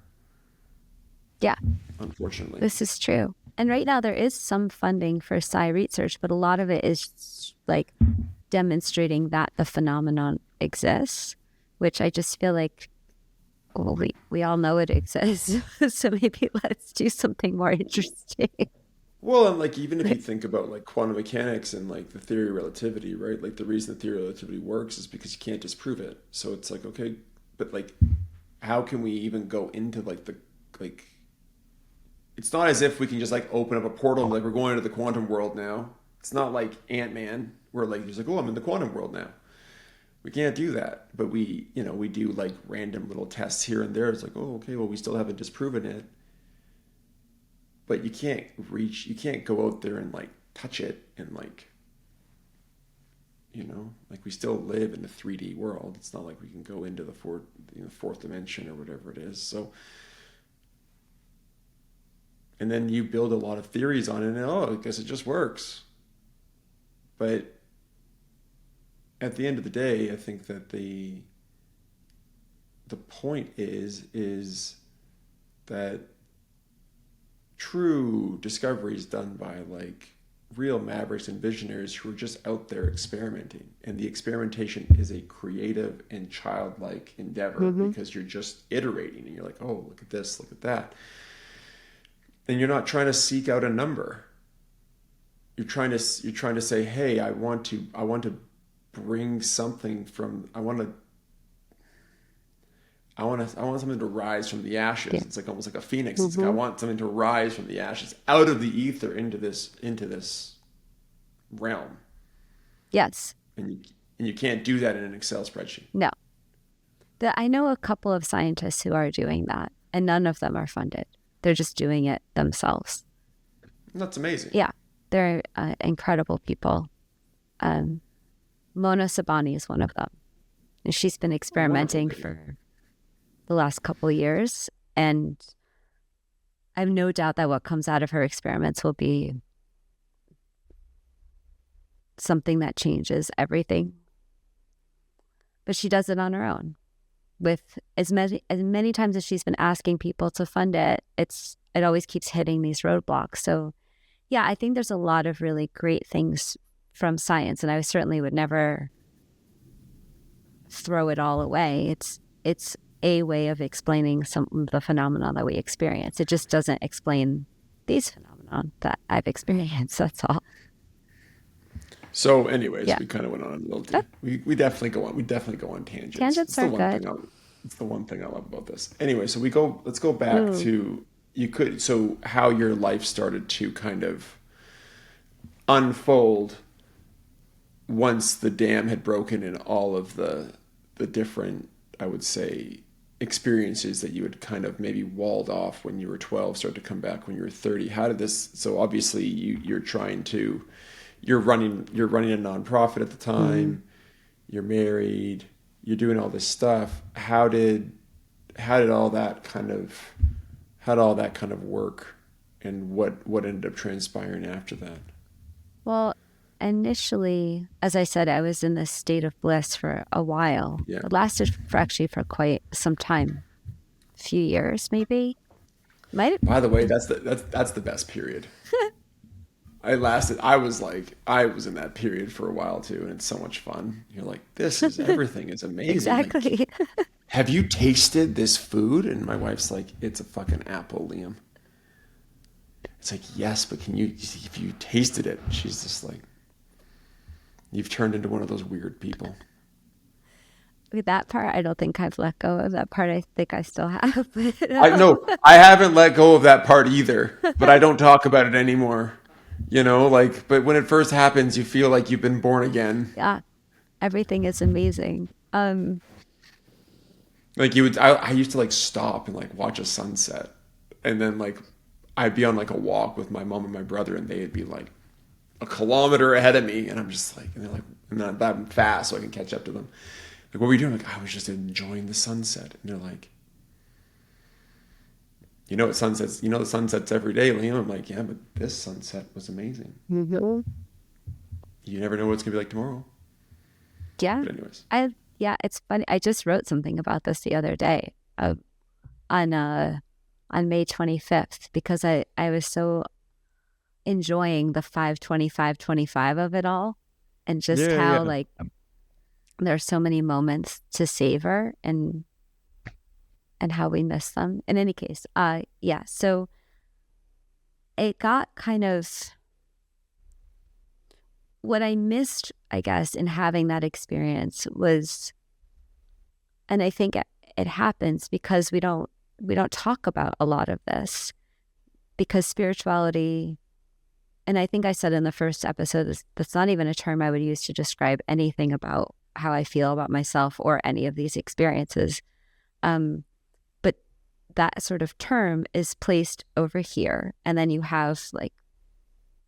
Yeah. Unfortunately. This is true. And right now there is some funding for sci research, but a lot of it is like demonstrating that the phenomenon exists, which I just feel like, well, we all know it exists. So maybe let's do something more interesting. Well, and like even if you think about like quantum mechanics and like the theory of relativity, right? Like the reason the theory of relativity works is because you can't disprove it. So it's like, okay, but like how can we even go into like it's not as if we can just like open up a portal and like we're going into the quantum world now. It's not like Ant-Man where like he's like, oh, I'm in the quantum world now. We can't do that. But we do like random little tests here and there. It's like, oh, okay, well, we still haven't disproven it. But you can't go out there and like touch it and like, like we still live in the 3D world. It's not like we can go into the fourth dimension or whatever it is. So, and then you build a lot of theories on it and I guess it just works. But at the end of the day, I think that the point is that true discovery is done by like real mavericks and visionaries who are just out there experimenting, and the experimentation is a creative and childlike endeavor because you're just iterating and you're like, oh, look at this, look at that, and you're not trying to seek out a number. You're trying to say, hey, I want to bring something from, I want something to rise from the ashes. Yeah. It's like almost like a phoenix. It's like I want something to rise from the ashes out of the ether into this realm. Yes. And you can't do that in an Excel spreadsheet. No. I know a couple of scientists who are doing that, and none of them are funded. They're just doing it themselves. That's amazing. Yeah. They're incredible people. Mona Sabani is one of them. And she's been experimenting for the last couple of years. And I have no doubt that what comes out of her experiments will be something that changes everything. But she does it on her own. With as many times as she's been asking people to fund it, it always keeps hitting these roadblocks. So yeah, I think there's a lot of really great things from science, and I certainly would never throw it all away. It's a way of explaining some of the phenomena that we experience. It just doesn't explain these phenomena that I've experienced. That's all. So, anyways, Yeah. we kind of went on a little. We definitely go on. We definitely go on tangents. Tangents are good. It's the one thing I love about this. Anyway, so let's go back Ooh. to so how your life started to kind of unfold once the dam had broken and all of the different, I would say, experiences that you had kind of maybe walled off when you were 12 start to come back when you were 30. How did this? So obviously you're running a nonprofit at the time. You're married. You're doing all this stuff. How did all that kind of work, and what ended up transpiring after that? Well, initially, as I said, I was in this state of bliss for a while. Yeah. It lasted for quite some time, a few years maybe. By the way, that's the best period. I was in that period for a while too, and it's so much fun. You're like, everything is amazing. Exactly. Like, have you tasted this food? And my wife's like, it's a fucking apple, Liam. It's like, yes, but if you tasted it? She's just like, you've turned into one of those weird people. With that part, I don't think I've let go of. That part, I think I still have. I haven't let go of that part either, but I don't talk about it anymore. But when it first happens, you feel like you've been born again. Yeah, everything is amazing. Like I used to like stop and like watch a sunset, and then like I'd be on like a walk with my mom and my brother, and they'd be like a kilometer ahead of me, and I'm just like, and they're like, and I'm fast so I can catch up to them. Like, what were you doing? Like, I was just enjoying the sunset, and they're like, the sunsets every day, Liam. I'm like, yeah, but this sunset was amazing. Mm-hmm. You never know what it's gonna be like tomorrow. Yeah. But anyways, it's funny. I just wrote something about this the other day, on May 25th, because I was so enjoying the 5/25/25 of it all, and just how like there are so many moments to savor, and how we miss them. In any case, so it got kind of what I missed, I guess, in having that experience was, and I think it happens because we don't talk about a lot of this, because spirituality, and I think I said in the first episode, that's not even a term I would use to describe anything about how I feel about myself or any of these experiences. But that sort of term is placed over here, and then you have like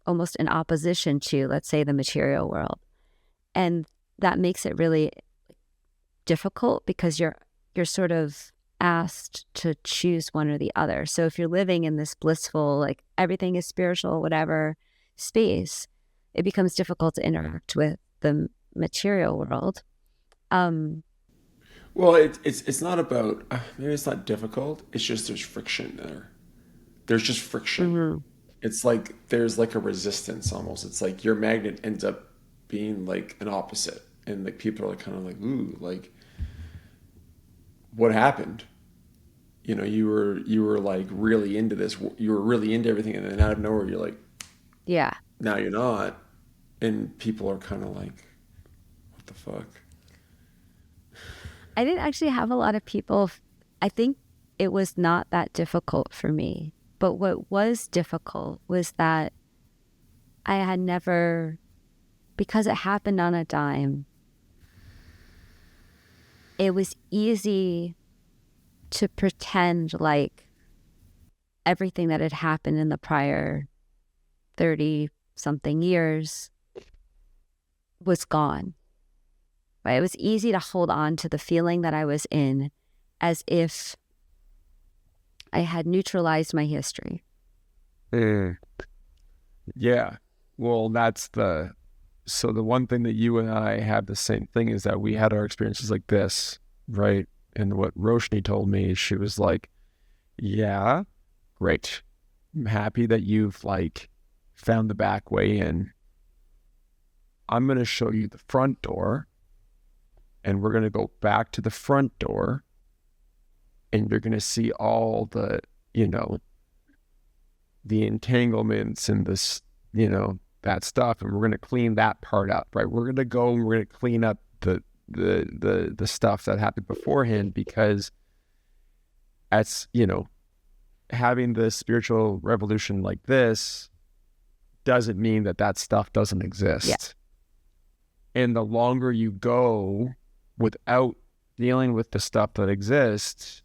almost in opposition to, let's say, the material world. And that makes it really difficult because you're sort of asked to choose one or the other. So if you're living in this blissful, like everything is spiritual, whatever space, it becomes difficult to interact with the material world. Well, it's not about maybe it's not difficult. It's just there's friction there. There's just friction. Mm-hmm. It's like there's like a resistance almost. It's like your magnet ends up being like an opposite, and like people are like kind of like, ooh, like what happened? You were like really into this. You were really into everything, and then out of nowhere, you're like, Yeah. now you're not, and people are kind of like, what the fuck? I didn't actually have a lot of people. I think it was not that difficult for me. But what was difficult was that I had never, because it happened on a dime, it was easy to pretend like everything that had happened in the prior 30-something years was gone. Right? It was easy to hold on to the feeling that I was in as if I had neutralized my history. Mm. Yeah. Well, so the one thing that you and I have the same thing is that we had our experiences like this, right? And what Roshni told me, she was like, yeah, great. I'm happy that you've like found the back way in. I'm going to show you the front door, and we're going to go back to the front door, and you're going to see all the, the entanglements and this, that stuff, and we're going to clean that part up, right? We're going to go and we're going to clean up the stuff that happened beforehand, because as having the spiritual revolution like this doesn't mean that stuff doesn't exist. Yeah. And the longer you go without dealing with the stuff that exists,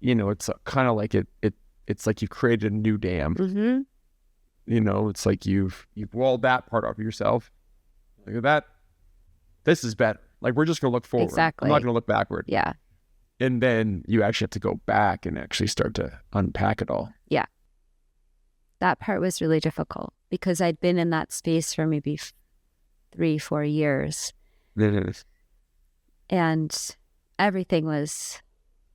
it's kind of like it's like you've created a new dam. Mm-hmm. It's like you've walled that part off yourself. Look at that. This is better. Like, we're just going to look forward. Exactly. I'm not going to look backward. Yeah. And then you actually have to go back and actually start to unpack it all. Yeah. That part was really difficult because I'd been in that space for maybe 3-4 years. And everything was,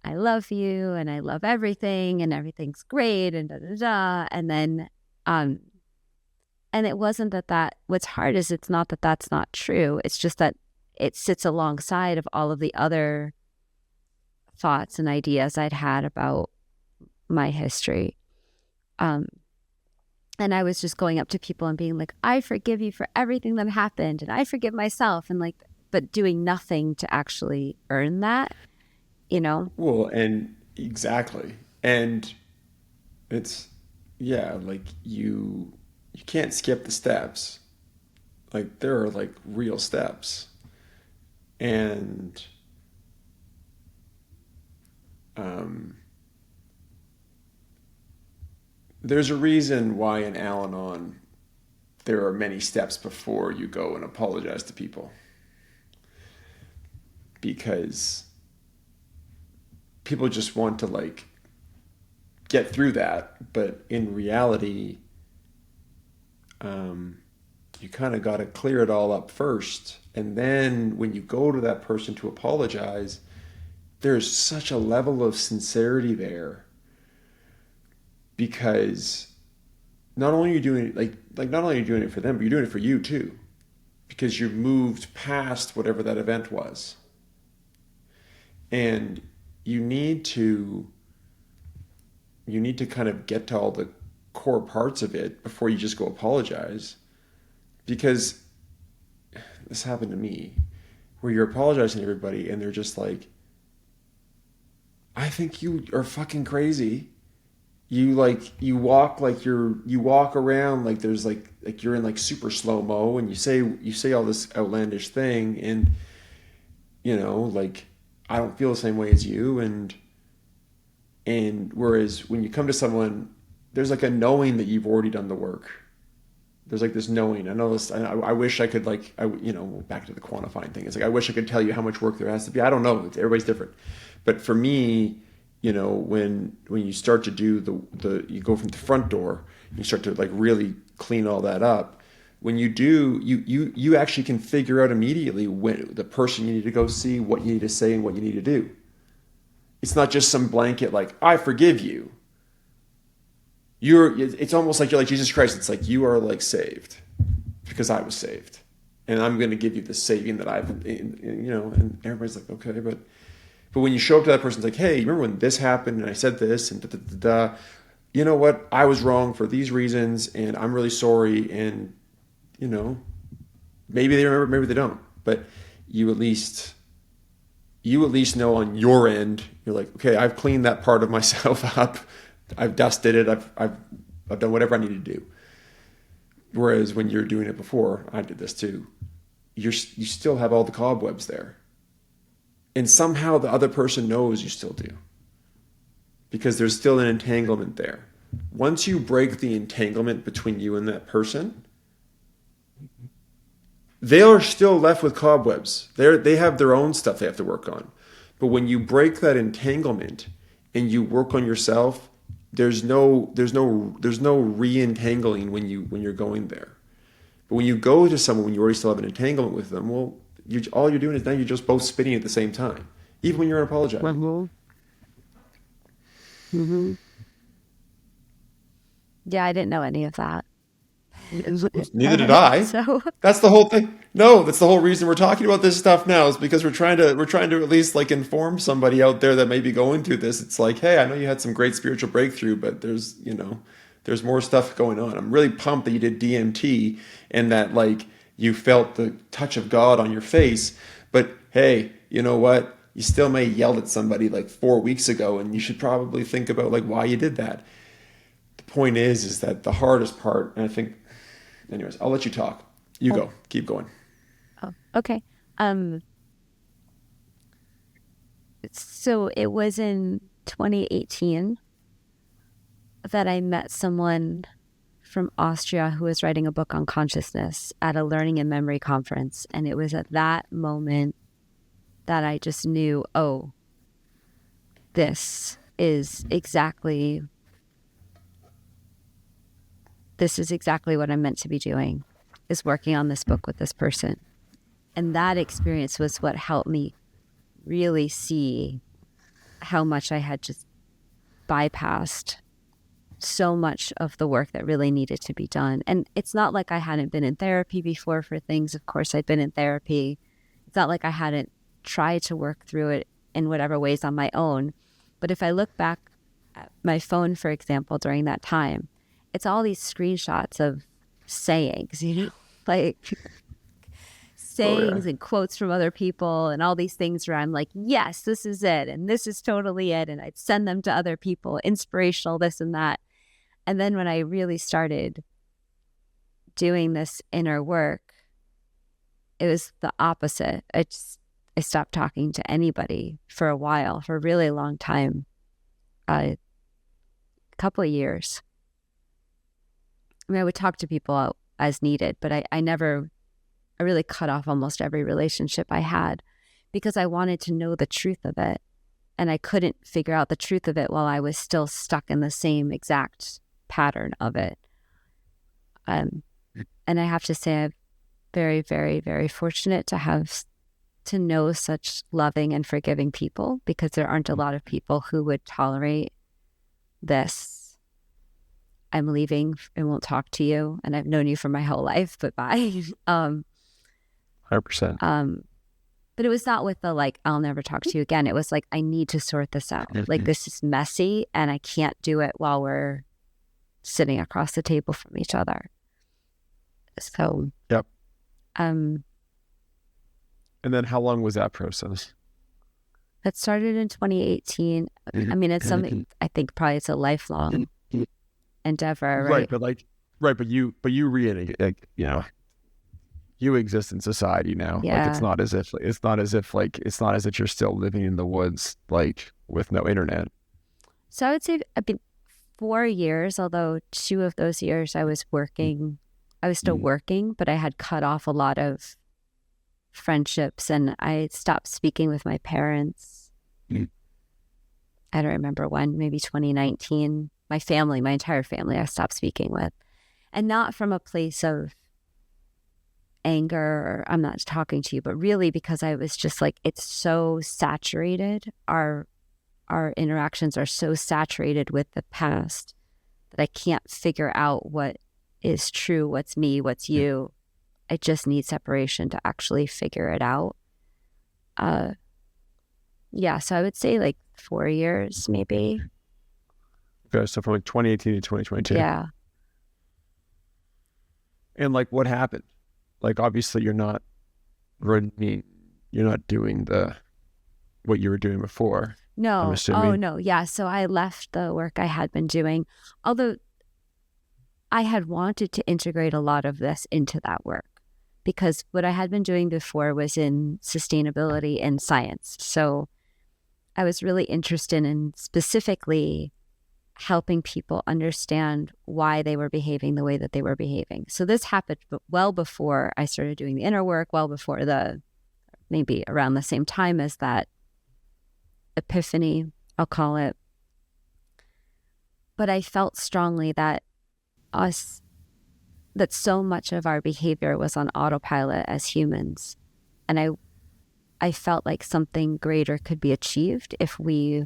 I love you and I love everything and everything's great and da da da. And then, and it wasn't what's hard is it's not that that's not true. It's just that it sits alongside of all of the other thoughts and ideas I'd had about my history. And I was just going up to people and being like, I forgive you for everything that happened and I forgive myself, and like, but doing nothing to actually earn that, Well, and exactly. And it's, yeah, like you can't skip the steps. Like, there are like real steps. And there's a reason why in Al-Anon there are many steps before you go and apologize to people. Because people just want to like get through that, but in reality, you kind of got to clear it all up first. And then when you go to that person to apologize, there's such a level of sincerity there, because not only are you doing it like not only are you doing it for them, but you're doing it for you too, because you've moved past whatever that event was. And you need to kind of get to all the core parts of it before you just go apologize. Because this happened to me, where you're apologizing to everybody and they're just like, I think you are fucking crazy. You walk around like there's like you're in like super slow-mo, and you say all this outlandish thing, and like, I don't feel the same way as you, and whereas when you come to someone, there's like a knowing that you've already done the work. There's like this knowing. I know this. I wish I could back to the quantifying thing. It's like, I wish I could tell you how much work there has to be. I don't know. Everybody's different. But for me, when you start to do you go from the front door, you start to like really clean all that up. When you do, you actually can figure out immediately when the person you need to go see, what you need to say, and what you need to do. It's not just some blanket like, I forgive you. It's almost like you're like Jesus Christ. It's like, you are like saved because I was saved, and I'm going to give you the saving that I've, and everybody's like, okay, but when you show up to that person, it's like, hey, remember when this happened and I said this and da da da da. You know what? I was wrong for these reasons, and I'm really sorry. And maybe they remember, maybe they don't, but you at least know on your end, you're like, okay, I've cleaned that part of myself up. I've dusted it. I've done whatever I need to do. Whereas when you're doing it before, I did this too, you still have all the cobwebs there. And somehow the other person knows you still do, because there's still an entanglement there. Once you break the entanglement between you and that person, they are still left with cobwebs. They have their own stuff they have to work on. But when you break that entanglement and you work on yourself, there's no re-entangling when you're going there. But when you go to someone when you already still have an entanglement with them, well, all you're doing is now you're just both spinning at the same time, even when you're apologizing. Mm-hmm. Yeah, I didn't know any of that. Neither did I. So That's the whole thing. No, that's the whole reason we're talking about this stuff now, is because we're trying to at least like inform somebody out there that may be going through this. It's like, hey, I know you had some great spiritual breakthrough, but there's more stuff going on. I'm really pumped that you did DMT and that like you felt the touch of God on your face. But hey, you know what? You still may yelled at somebody like 4 weeks ago, and you should probably think about like why you did that. The point is that the hardest part, and I think, anyways, I'll let you talk. You go. Keep going. oh, okay. So it was in 2018 that I met someone from Austria who was writing a book on consciousness at a learning and memory conference. And it was at that moment that I just knew, oh, this is exactly what I'm meant to be doing, is working on this book with this person. And that experience was what helped me really see how much I had just bypassed so much of the work that really needed to be done. And it's not like I hadn't been in therapy before for things. Of course, I'd been in therapy. It's not like I hadn't tried to work through it in whatever ways on my own. But if I look back at my phone, for example, during that time, it's all these screenshots of sayings, like sayings and quotes from other people and all these things where I'm like, yes, this is it. And this is totally it. And I'd send them to other people, inspirational, this and that. And then when I really started doing this inner work, it was the opposite. I stopped talking to anybody for a while, for a really long time, a couple of years. I mean, I would talk to people as needed, but I really cut off almost every relationship I had because I wanted to know the truth of it. And I couldn't figure out the truth of it while I was still stuck in the same exact pattern of it. And I have to say, I'm very, very, very fortunate to know such loving and forgiving people, because there aren't a lot of people who would tolerate this. I'm leaving and won't talk to you, and I've known you for my whole life, but bye. 100%. But it was not with the like, I'll never talk to you again. It was like, I need to sort this out. Like, this is messy and I can't do it while we're sitting across the table from each other. So, yep. And then how long was that process? That started in 2018. I mean, it's something, I think probably it's a lifelong endeavor, right? But you you exist in society now. Yeah. Like, it's not as if you're still living in the woods, like, with no internet. So I would say I've been 4 years, although 2 of those years I was working. I was still working, but I had cut off a lot of friendships, and I stopped speaking with my parents. I don't remember when, maybe 2019. My entire family, I stopped speaking with. And not from a place of anger or I'm not talking to you, but really because I was just like, it's so saturated. Our interactions are so saturated with the past that I can't figure out what is true, what's me, what's you. I just need separation to actually figure it out. Yeah, so I would say like 4 years, maybe. Okay, so from like 2018 to 2022. Yeah. And like, what happened? Like, obviously you're not doing what you were doing before. No. I'm assuming. Oh, no. Yeah. So I left the work I had been doing, although I had wanted to integrate a lot of this into that work, because what I had been doing before was in sustainability and science. So I was really interested in specifically helping people understand why they were behaving the way that they were behaving. So this happened well before I started doing the inner work, well before maybe around the same time as that epiphany, I'll call it, but I felt strongly that us that so much of our behavior was on autopilot as humans. And I felt like something greater could be achieved if we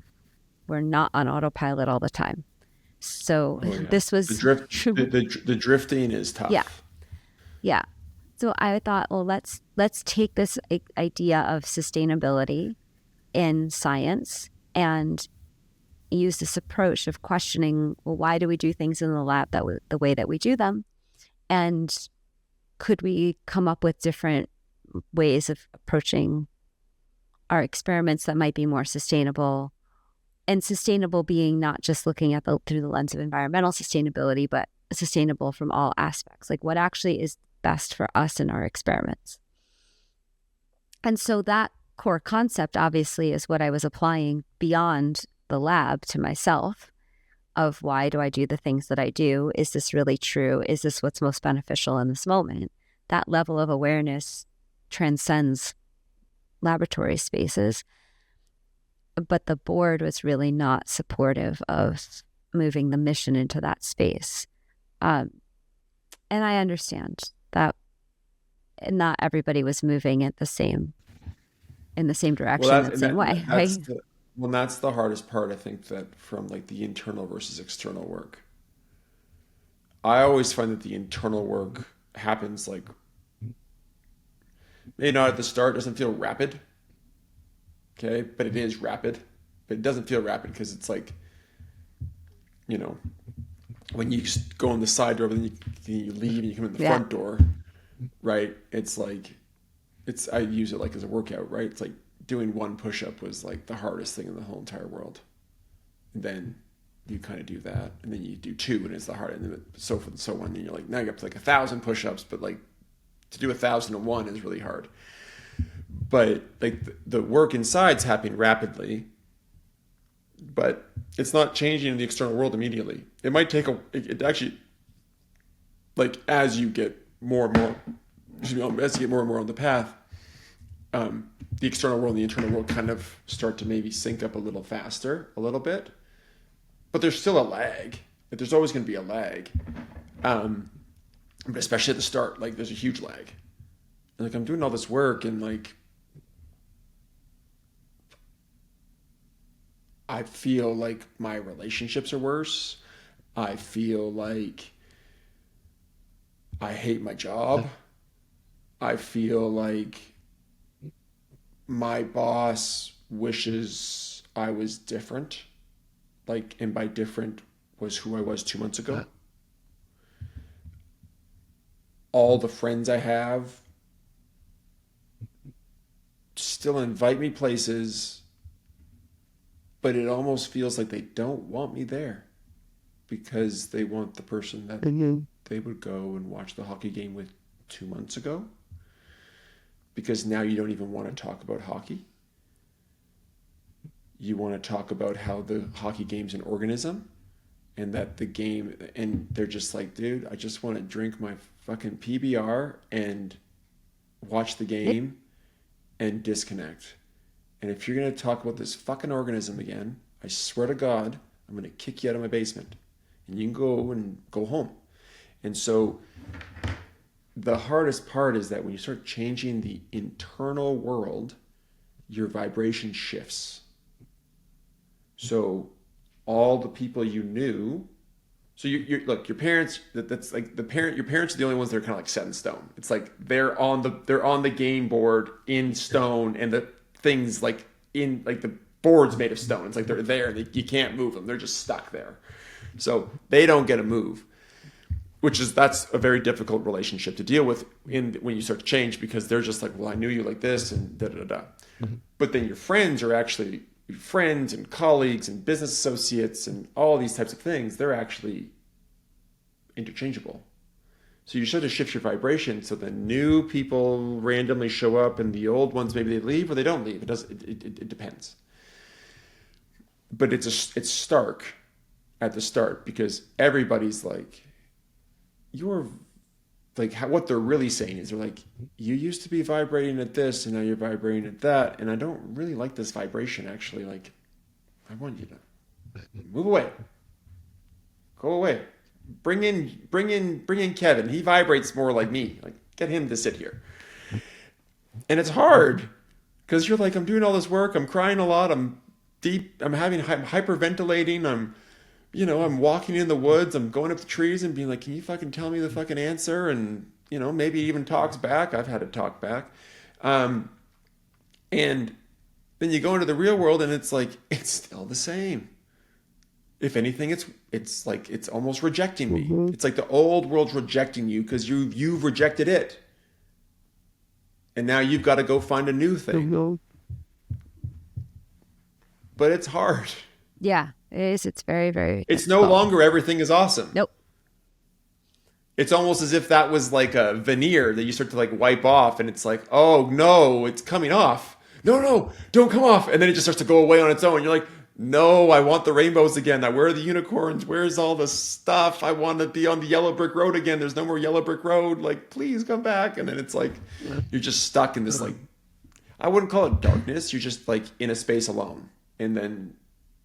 were not on autopilot all the time. So Oh yeah. this The was drift, true. the drifting is Yeah. tough. Yeah. So I thought, well, let's take this idea of sustainability in science and use this approach of questioning, well, why do we do things in the lab the way that we do them? And could we come up with different ways of approaching our experiments that might be more sustainable? And sustainable being not just looking at through the lens of environmental sustainability, but sustainable from all aspects. Like what actually is best for us in our experiments. And so that core concept obviously is what I was applying beyond the lab to myself of why do I do the things that I do? Is this really true? Is this what's most beneficial in this moment? That level of awareness transcends laboratory spaces. But the board was really not supportive of moving the mission into that space. And I understand that not everybody was moving in the same Well, direction in the same way, right? that's the hardest part, I think, that from like the internal versus external work. I always find that the internal work happens like maybe not at the start, doesn't feel rapid, okay, but it is rapid. But it doesn't feel rapid because it's like, you know, when you go in the side door, but then you leave and you come in the Yeah. front door, right? It's like I use it like as a workout, right? It's like doing one push-up was like the hardest thing in the whole entire world. And then you kind of do that, and then you do two, and it's the hardest, and then so forth and so on. And you're like, now you got to like 1,000 push-ups, but like to do 1,001 is really hard. But like the work inside's happening rapidly, but it's not changing in the external world immediately. It might take it actually, like as you get more and more, as you get more and more on the path, the external world and the internal world kind of start to maybe sync up a little faster, a little bit, but there's still a lag. Like, there's always going to be a lag, but especially at the start, like there's a huge lag. And like I'm doing all this work, and like I feel like my relationships are worse. I feel like I hate my job. I feel like my boss wishes I was different. Like, and by different was who I was 2 months ago. All the friends I have still invite me places, but it almost feels like they don't want me there because they want the person that they would go and watch the hockey game with 2 months ago. Because now you don't even want to talk about hockey. You want to talk about how the hockey game's an organism, and that the game, and they're just like, dude, I just want to drink my fucking PBR and watch the game and disconnect. And if you're going to talk about this fucking organism again, I swear to God, I'm going to kick you out of my basement. And you can go home. And so the hardest part is that when you start changing the internal world, your vibration shifts. So all the people you knew, so you look, your parents, that's like your parents are the only ones that are kind of like set in stone. It's like they're on the game board in stone, and the things like in like the board's made of stone. It's like they're there, you can't move them. They're just stuck there. So they don't get a move. That's a very difficult relationship to deal with when you start to change, because they're just like, well, I knew you like this and da da da. Mm-hmm. But then your friends are actually friends and colleagues and business associates and all these types of things. They're actually interchangeable. So you start to shift your vibration, so the new people randomly show up, and the old ones maybe they leave or they don't leave. It depends. But it's stark at the start, because everybody's like, you're like, what they're really saying is, they're like, you used to be vibrating at this and now you're vibrating at that, and I don't really like this vibration, actually. Like, I want you to move away. Go away. Bring in Kevin. He vibrates more like me. Like, get him to sit here. And it's hard because you're like, I'm doing all this work. I'm crying a lot. I'm deep. I'm hyperventilating. I'm walking in the woods. I'm going up the trees and being like, can you fucking tell me the fucking answer? And, maybe he even talks back. I've had to talk back. Um, and then you go into the real world and it's like, it's still the same. If anything, it's like it's almost rejecting me. Mm-hmm. It's like the old world's rejecting you because you've rejected it. And now you've got to go find a new thing. Mm-hmm. But it's hard. Yeah, it is. It's very, very It's no difficult. longer everything is awesome. Nope. It's almost as if that was like a veneer that you start to like wipe off and it's like, oh no, it's coming off. No, don't come off. And then it just starts to go away on its own. You're like, no, I want the rainbows again. Where are the unicorns? Where's all the stuff? I want to be on the yellow brick road again. There's no more yellow brick road. Like, please come back. And then it's like, you're just stuck in this like, I wouldn't call it darkness. You're just like in a space alone. And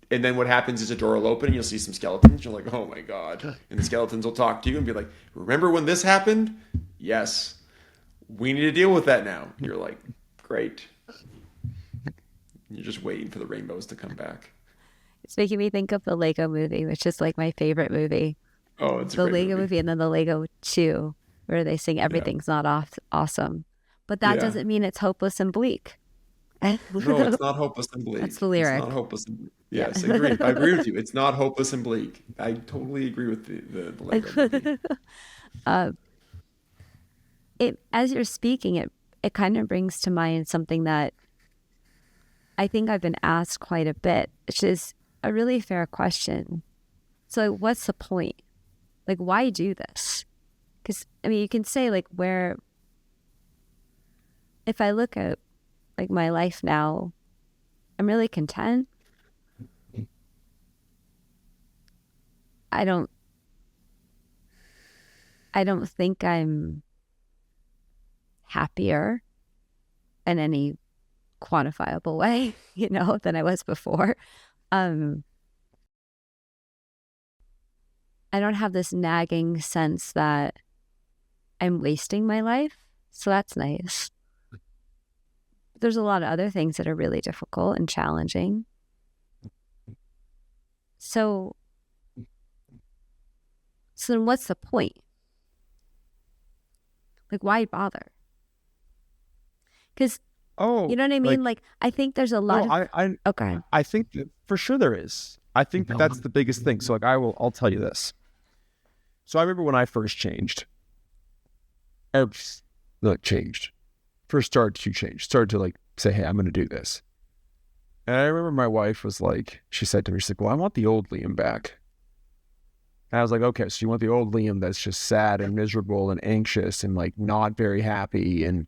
then what happens is a door will open and you'll see some skeletons. You're like, oh my God. And the skeletons will talk to you and be like, remember when this happened? Yes. We need to deal with that now. You're like, great. You're just waiting for the rainbows to come back. It's making me think of the Lego movie, which is like my favorite movie. Oh, it's a The great Lego movie. movie and then the Lego 2, where they sing Everything's Not Awesome. But that Yeah. doesn't mean it's hopeless and bleak. No, it's not hopeless and bleak. That's the lyric. It's not hopeless and bleak. Yeah. Yes, I agree with you. It's not hopeless and bleak. I totally agree with the Lego movie. As you're speaking, it kind of brings to mind something that I think I've been asked quite a bit, which is a really fair question. So what's the point? Like, why do this? Because, I mean, you can say like if I look at like my life now, I'm really content. I don't think I'm happier in any quantifiable way, than I was before. I don't have this nagging sense that I'm wasting my life. So that's nice. There's a lot of other things that are really difficult and challenging. So then what's the point? Like, why bother? Because, you know what I mean? Like I think there's a lot of... Okay. I think that for sure there is. I think that's the biggest thing. So like I'll tell you this. So I remember when I first changed. First started to like say, hey, I'm going to do this. And I remember my wife was like, she said to me, she's like, well, I want the old Liam back. And I was like, okay, so you want the old Liam that's just sad and miserable and anxious and like not very happy and,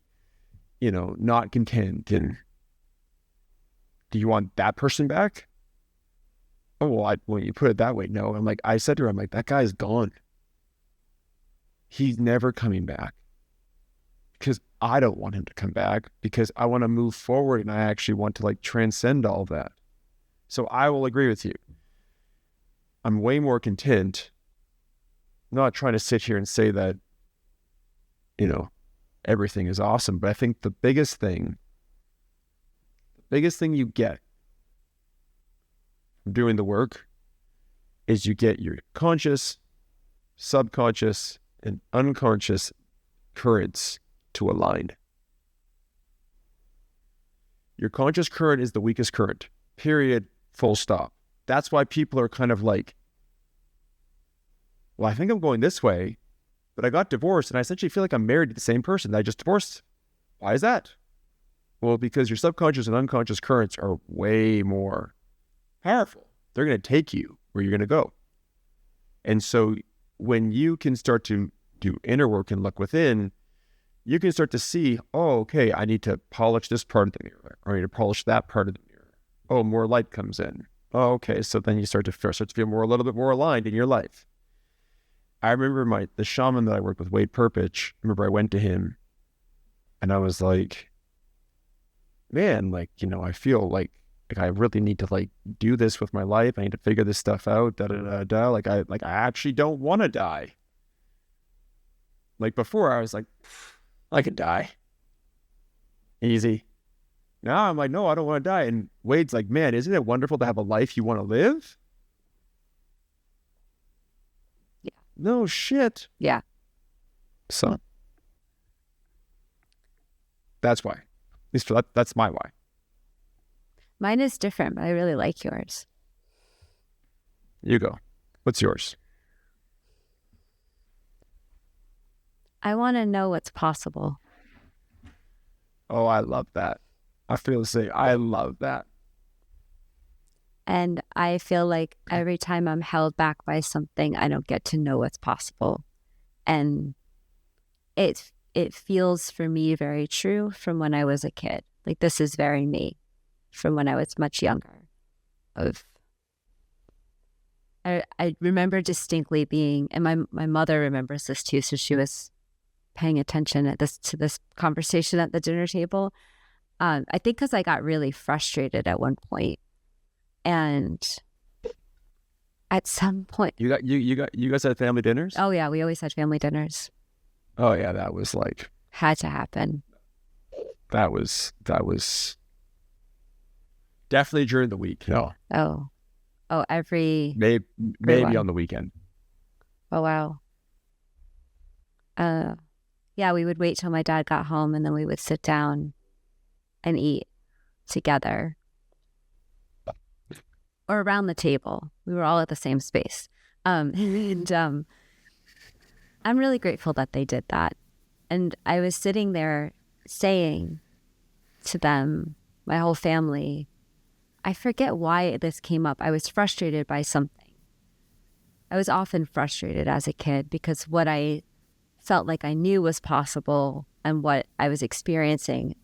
not content. And do you want that person back? Oh, well, when you put it that way, no. I said to her, that guy's gone. He's never coming back. Because I don't want him to come back, because I want to move forward and I actually want to like transcend all that. So I will agree with you. I'm way more content. I'm not trying to sit here and say that, everything is awesome, but I think the biggest thing you get from doing the work is you get your conscious, subconscious, and unconscious currents to align. Your conscious current is the weakest current, period, full stop. That's why people are kind of like, well, I think I'm going this way, but I got divorced and I essentially feel like I'm married to the same person that I just divorced. Why is that? Well, because your subconscious and unconscious currents are way more powerful. They're going to take you where you're going to go. And so when you can start to do inner work and look within, you can start to see, oh, okay, I need to polish this part of the mirror, or I need to polish that part of the mirror. Oh, more light comes in. Oh, okay, so then you start to feel a little bit more aligned in your life. I remember the shaman that I worked with, Wade Perpich, I went to him and I was like, man, I feel like like I really need to like do this with my life. I need to figure this stuff out. Da da da da. Like I actually don't want to die. Like before, I was like, I could die easy. Now I'm like, no, I don't want to die. And Wade's like, man, isn't it wonderful to have a life you want to live? Yeah. No shit. Yeah. So that's why. At least for that's my why. Mine is different, but I really like yours. You go. What's yours? I want to know what's possible. Oh, I love that. I feel the same. I love that. And I feel like every time I'm held back by something, I don't get to know what's possible. And it feels for me very true from when I was a kid. Like this is very me from when I was much younger. I remember distinctly being, and my mother remembers this too, so she was paying attention to this conversation at the dinner table. I think because I got really frustrated at one point, and at some point, You guys had family dinners? oh yeah, we always had family dinners. Oh yeah, that was like Had to happen. that was definitely during the week. No, Every maybe on the weekend. oh wow. Yeah, we would wait till my dad got home, and then we would sit down and eat together or around the table. We were all at the same space. And I'm really grateful that they did that. And I was sitting there saying to them, my whole family, I forget why this came up. I was frustrated by something. I was often frustrated as a kid because what I felt like I knew was possible and what I was experiencing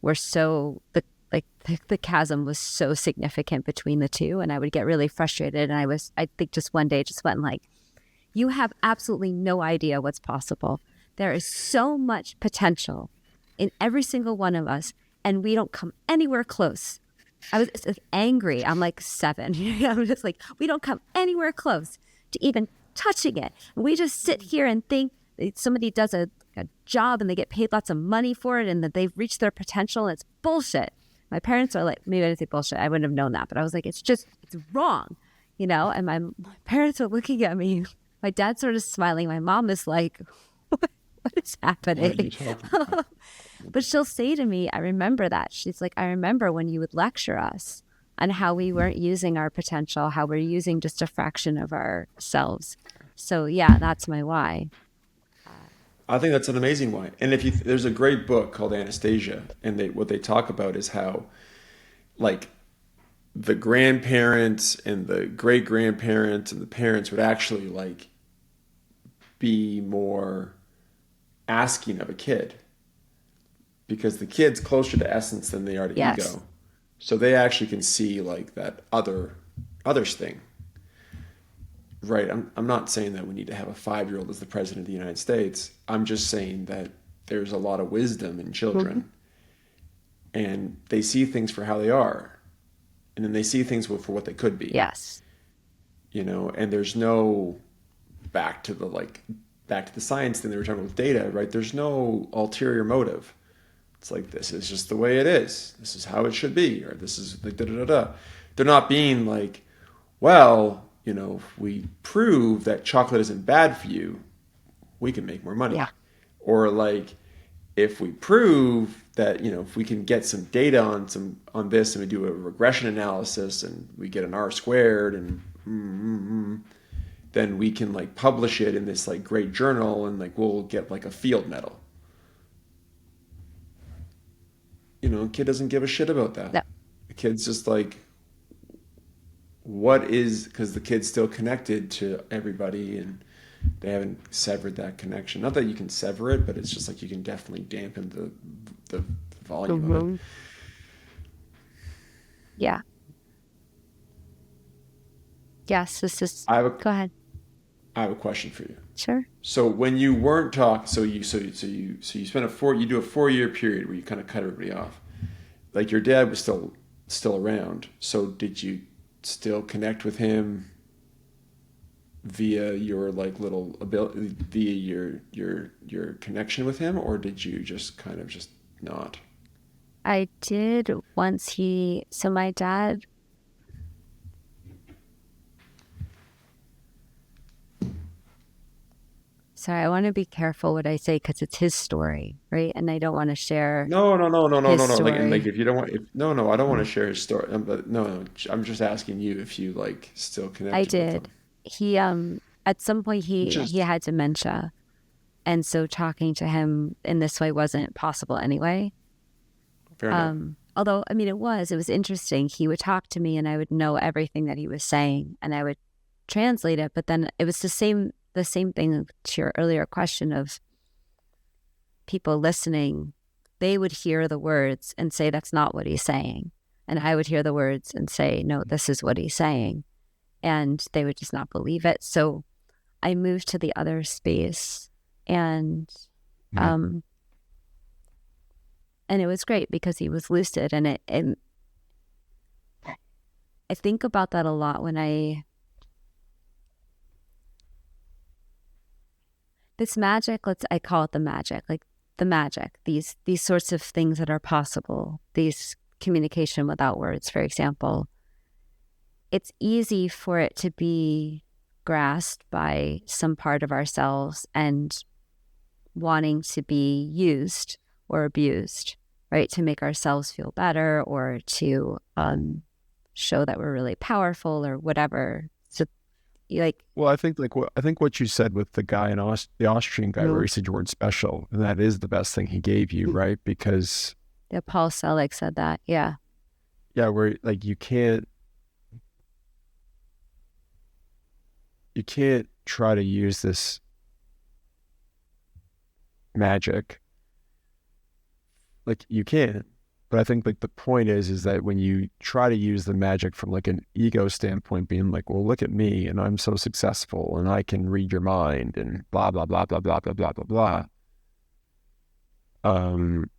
were so the chasm was so significant between the two, and I would get really frustrated. And I think just one day just went like, you have absolutely no idea what's possible. There is so much potential in every single one of us, and we don't come anywhere close. I was just angry. I'm like 7. I'm just like, we don't come anywhere close to even touching it. And we just sit here and think somebody does a job and they get paid lots of money for it and that they've reached their potential, and it's bullshit. My parents are like, maybe I didn't say bullshit. I wouldn't have known that, but I was like, it's wrong, And my parents are looking at me. My dad's sort of smiling. My mom is like, what is happening? But she'll say to me, I remember that. She's like, I remember when you would lecture us on how we weren't using our potential, how we're using just a fraction of ourselves. So yeah, that's my why. I think that's an amazing why. And if you, there's a great book called Anastasia, and what they talk about is how, like, the grandparents and the great grandparents and the parents would actually like be more asking of a kid, because the kid's closer to essence than they are to Yes. ego, so they actually can see like that others thing. Right. I'm not saying that we need to have a 5-year-old as the president of the United States. I'm just saying that there's a lot of wisdom in children, and they see things for how they are, and then they see things for what they could be. Yes. And there's no back to the science thing that we're talking about with data, right? There's no ulterior motive. It's like, this is just the way it is. This is how it should be, or this is like da-da-da-da. They're not being like, well, if we prove that chocolate isn't bad for you, we can make more money. Yeah. Or like, if we prove that, if we can get some data on this, and we do a regression analysis and we get an R squared, and then we can like publish it in this like great journal, and like we'll get like a field medal. Kid doesn't give a shit about that. No. The kid's just like, because the kid's still connected to everybody, and they haven't severed that connection. Not that you can sever it, but it's just like you can definitely dampen the volume of it. Yeah. Yes, this is. Go ahead. I have a question for you. Sure. So when you weren't talking, so you spent you do a 4-year period where you kind of cut everybody off. Like, your dad was still still around. So did you still connect with him via your like little ability, via your connection with him, or did you just kind of just not? I did once so my dad, sorry, I want to be careful what I say because it's his story, right? And I don't want to share No, no, no, no, no, his no, no. Like, and like, story. if you don't want, if no, no, I don't want to share his story. But no, no, I'm just asking you if you like still I connected with did. him. He, at some point he Just had dementia. And so talking to him in this way wasn't possible anyway. fair enough. Although, I mean, it was interesting. He would talk to me and I would know everything that he was saying and I would translate it. But then it was the same thing to your earlier question of people listening. They would hear the words and say, that's not what he's saying. And I would hear the words and say, no, this is what he's saying. And they would just not believe it. So I moved to the other space and, Mhm. um, and it was great because he was lucid and I think about that a lot when this magic, I call it the magic, like the magic, these sorts of things that are possible, these communication without words, for example, it's easy for it to be grasped by some part of ourselves and wanting to be used or abused, right? To make ourselves feel better or to show that we're really powerful or whatever. So, like, Well, I think what you said with the guy in the Austrian guy where he said you weren't special, and that is the best thing he gave you, right? Because yeah, Paul Selig said that. Yeah. yeah, where like you can't try to use this magic. Like you can, but I think like the point is that when you try to use the magic from like an ego standpoint, being like, well, look at me and I'm so successful and I can read your mind and blah blah blah blah blah blah blah blah blah. Um,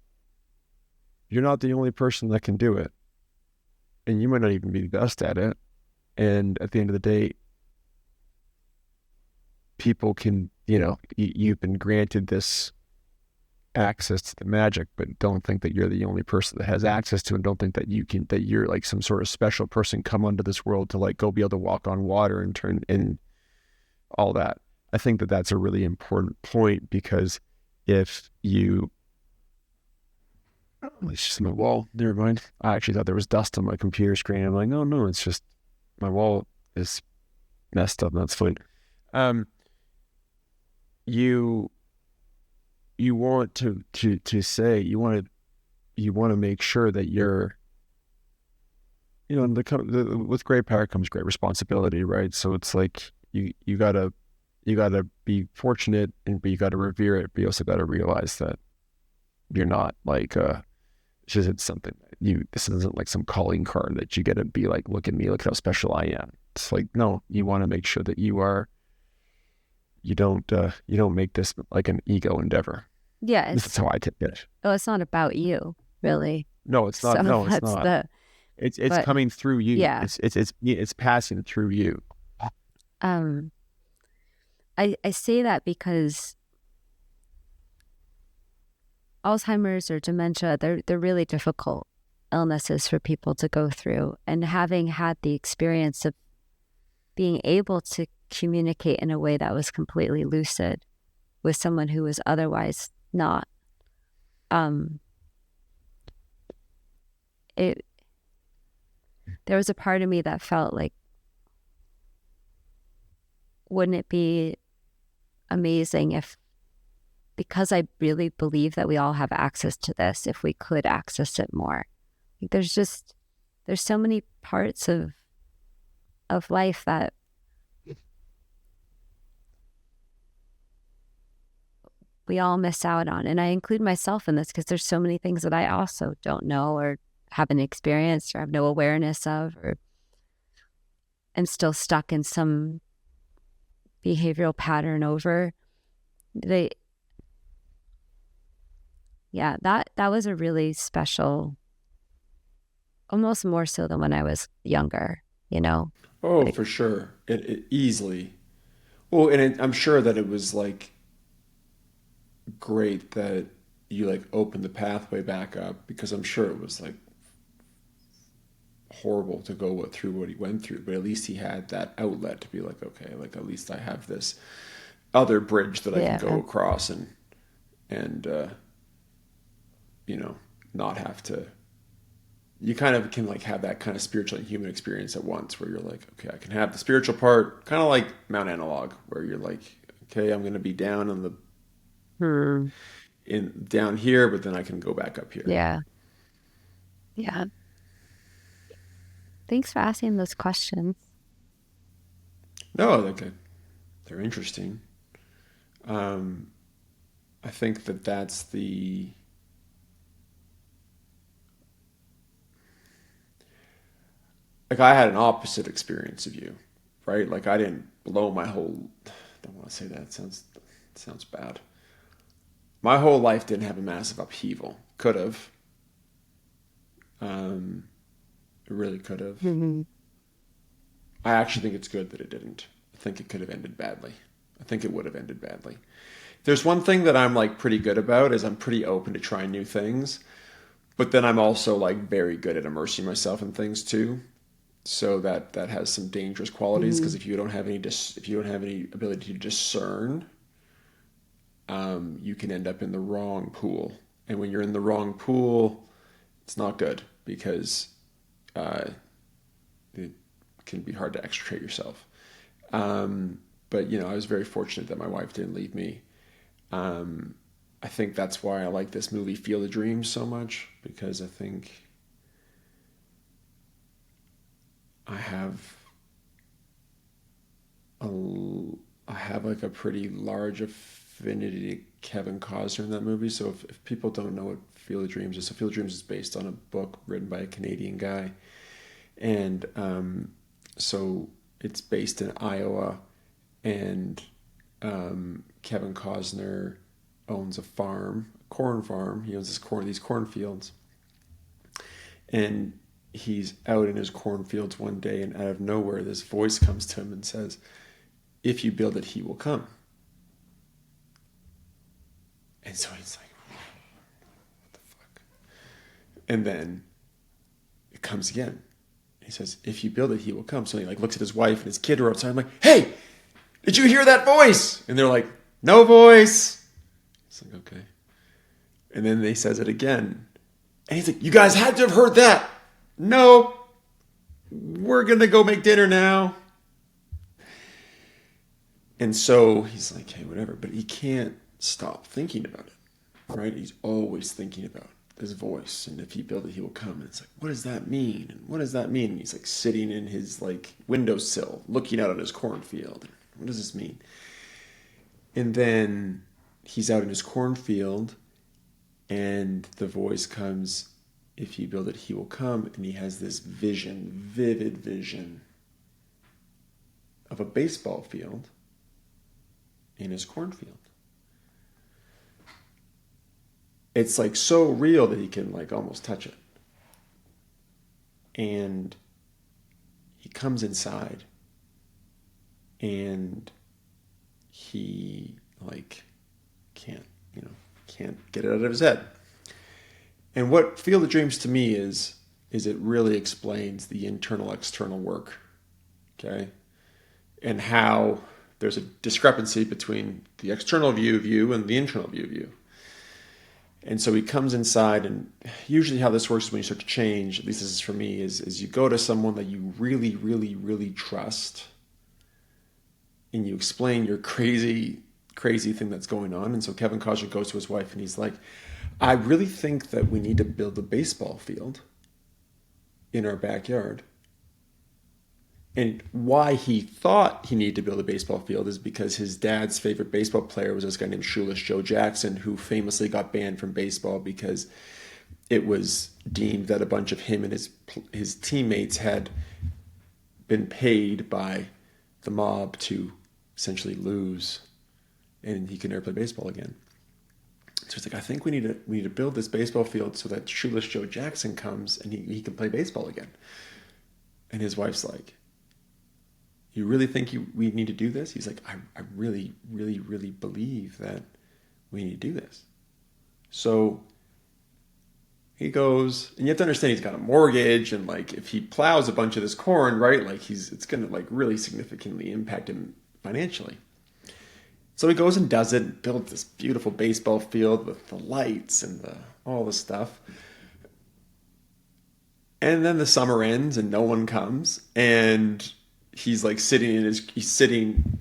you're not the only person that can do it, and you might not even be the best at it. And at the end of the day, people can, you've been granted this access to the magic, but don't think that you're the only person that has access to it. Don't think that that you're like some sort of special person come onto this world to like go be able to walk on water and turn and all that. I think that that's a really important point because if you, oh, it's just my wall. Never mind. I actually thought there was dust on my computer screen. I'm like, oh no, it's just my wall is messed up. That's fine. Um, you want to say you want to make sure that you're with great power comes great responsibility, right? So it's like you gotta be fortunate but you gotta revere it, but you also gotta realize that you're not like this isn't something that this isn't like some calling card that you gotta be like, look at me, look how special I am. It's like, no, you want to make sure that you don't make this like an ego endeavor. Yeah. That's how I take it. Oh, it's not about you, really. No, it's So not. No, it's that's not. It's but coming through you. yeah. It's passing through you. Um, I say that because Alzheimer's or dementia, they're really difficult illnesses for people to go through. And having had the experience of being able to communicate in a way that was completely lucid with someone who was otherwise not, there was a part of me that felt like, wouldn't it be amazing if, because I really believe that we all have access to this, if we could access it more. Like there's so many parts of life that we all miss out on. And I include myself in this because there's so many things that I also don't know or haven't experienced or have no awareness of, or am still stuck in some behavioral pattern over. Yeah, that was a really special almost more so than when I was younger, Oh, like, for sure. It easily. Well, and I'm sure that it was like great that you like opened the pathway back up because I'm sure it was like horrible to go through what he went through, but at least he had that outlet to be like, okay, like at least I have this other bridge that I can go yeah, across and you know, not have to. You kind of can like have that kind of spiritual and human experience at once, where you're like, okay, I can have the spiritual part, kind of like Mount Analog, where you're like, okay, I'm going to be down on the hmm, in down here, but then I can go back up here. yeah, yeah. Thanks for asking those questions. No, like they're interesting. Um, I think that that's the like I had an opposite experience of you, right? Like I didn't blow my whole. I don't want to say that. It sounds bad. My whole life didn't have a massive upheaval. Could have. Um, it really could have. Hmm. I actually think it's good that it didn't. I think it could have ended badly. I think it would have ended badly. There's one thing that I'm like pretty good about is I'm pretty open to trying new things, but then I'm also like very good at immersing myself in things too. So that has some dangerous qualities because Hmm. if you don't have if you don't have any ability to discern, you can end up in the wrong pool. And when you're in the wrong pool, it's not good because uh, it can be hard to extricate yourself. But you know, I was very fortunate that my wife didn't leave me. Um, I think that's why I like this movie Field of Dreams so much because I think I have a I have like a pretty large affinity to Kevin Costner in that movie. So if people don't know what Field of Dreams is, so Field of Dreams is based on a book written by a Canadian guy, and so it's based in Iowa, and Kevin Costner owns a farm, a corn farm. He owns these cornfields, and he's out in his cornfields one day, and out of nowhere, this voice comes to him and says, "If you build it, he will come." And so he's like, "What the fuck?" And then it comes again. He says, "If you build it, he will come." So he like looks at his wife and his kid are outside. I'm like, "Hey, did you hear that voice?" And they're like, "No voice." It's like, okay. And then he says it again. And he's like, "You guys had to have heard that." "No, we're going to go make dinner now." And so he's like, "Hey, whatever." But he can't stop thinking about it, right? He's always thinking about this voice. And if he build it, he will come. And it's like, what does that mean? And what does that mean? And he's like sitting in his like windowsill, looking out on his cornfield. What does this mean? And then he's out in his cornfield and the voice comes, "If you build it, he will come." And he has this vision, vivid vision of a baseball field in his cornfield. It's like so real that he can like almost touch it. And he comes inside and he like can't, can't get it out of his head. And what Field of Dreams to me is it really explains the internal external work, okay? And how there's a discrepancy between the external view of you and the internal view of you. And so he comes inside, and usually how this works when you start to change, at least this is for me, is you go to someone that you really, really, really trust, and you explain your crazy, crazy thing that's going on. And so Kevin Costner goes to his wife, and he's like, "I really think that we need to build a baseball field in our backyard." And why he thought he needed to build a baseball field is because his dad's favorite baseball player was this guy named Shoeless Joe Jackson, who famously got banned from baseball because it was deemed that a bunch of him and his teammates had been paid by the mob to essentially lose, and he could never play baseball again. So he's like, I think we need to build this baseball field so that Shoeless Joe Jackson comes and he can play baseball again. And his wife's like, you really think we need to do this? He's like, I really, really, really believe that we need to do this. So he goes, and you have to understand he's got a mortgage, and like if he plows a bunch of this corn, right, like it's gonna like really significantly impact him financially. So he goes and does it, and builds this beautiful baseball field with the lights and all the stuff. And then the summer ends and no one comes, and he's like sitting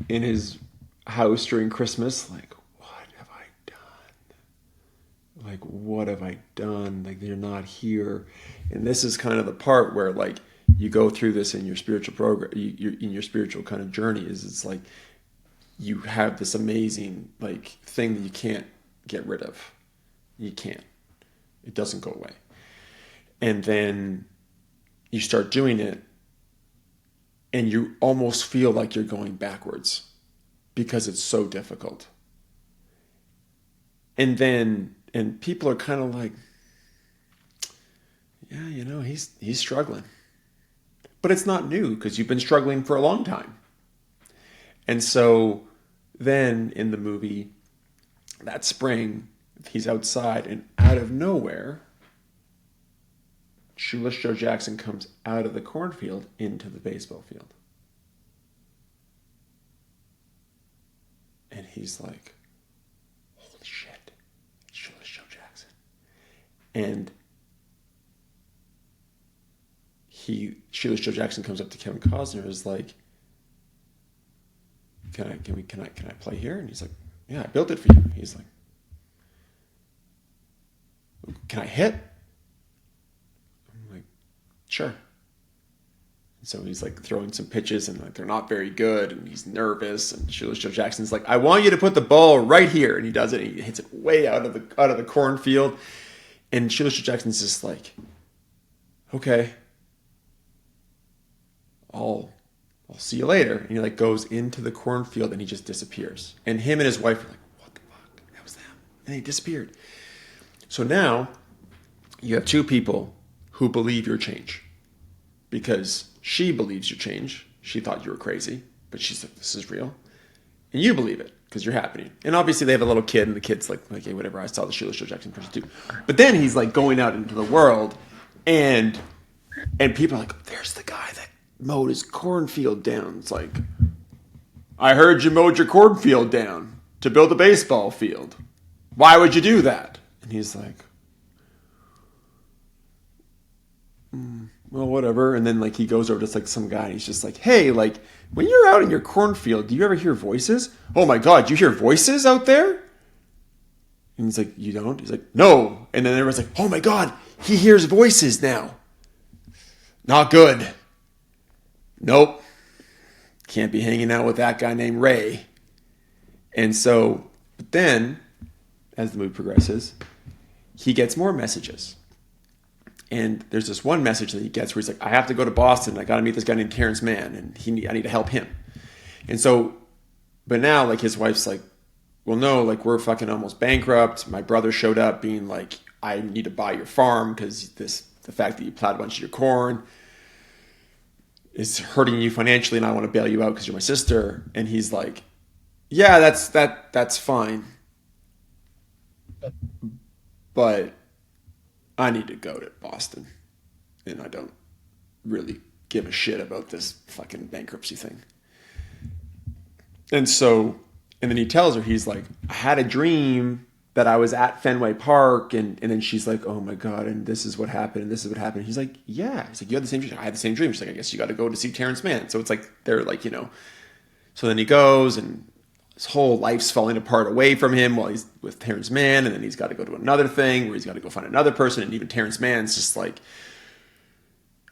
in his house during Christmas, like, what have I done? Like, what have I done? Like, they're not here. And this is kind of the part where like you go through this in your spiritual program, in your spiritual kind of journey, is it's like you have this amazing like thing that you can't get rid of. You can't. It doesn't go away. And then you start doing it, and you almost feel like you're going backwards because it's so difficult. And people are kind of like, yeah, you know, he's struggling. But it's not new because you've been struggling for a long time. And so then in the movie, that spring, he's outside, and out of nowhere, Shoeless Joe Jackson comes out of the cornfield into the baseball field. And he's like, holy shit, it's Shoeless Joe Jackson. And Shoeless Joe Jackson comes up to Kevin Costner and is like, can I play here? And he's like, yeah, I built it for you. He's like, can I hit? I'm like, sure. And so he's like throwing some pitches, and like they're not very good, and he's nervous. And Shoeless Joe Jackson's like, I want you to put the ball right here, and he does it. And he hits it way out of the cornfield, and Shoeless Joe Jackson's just like, okay, I'll see you later. And he like goes into the cornfield, and he just disappears. And him and his wife are like, what the fuck? That was them. And he disappeared. So now you have two people who believe your change, because she believes your change. She thought you were crazy, but she's like, this is real. And you believe it because you're happening. And obviously they have a little kid, and the kid's like, hey, whatever, I saw the Shoeless Joe Jackson person too. But then he's like going out into the world, and people are like, there's the guy that mowed his cornfield down. It's like, I heard you mowed your cornfield down to build a baseball field. Why would you do that? And he's like, well, whatever. And then like he goes over to like some guy, and he's just like, hey, like when you're out in your cornfield, do you ever hear voices? Oh my God, you hear voices out there? And he's like, you don't? He's like, no. And then everyone's like, oh my God, he hears voices now. Not good. Nope. Can't be hanging out with that guy named Ray. And so, but then, as the movie progresses, he gets more messages. And there's this one message that he gets where he's like, I have to go to Boston. I got to meet this guy named Terrence Mann, and I need to help him. And so, but now like his wife's like, well, no, like we're fucking almost bankrupt. My brother showed up being like, I need to buy your farm because the fact that you plowed a bunch of your corn is hurting you financially, and I want to bail you out because you're my sister. And he's like, yeah, that's fine. But I need to go to Boston, and I don't really give a shit about this fucking bankruptcy thing. And then he tells her, he's like, I had a dream that I was at Fenway Park, and then she's like, oh my God, and this is what happened, and this is what happened. He's like, yeah. He's like, you had the same dream? I had the same dream. She's like, I guess you got to go to see Terrence Mann. So it's like, they're like, you know. So then he goes, and his whole life's falling apart away from him while he's with Terrence Mann, and then he's got to go to another thing where he's got to go find another person, and even Terrence Mann's just like,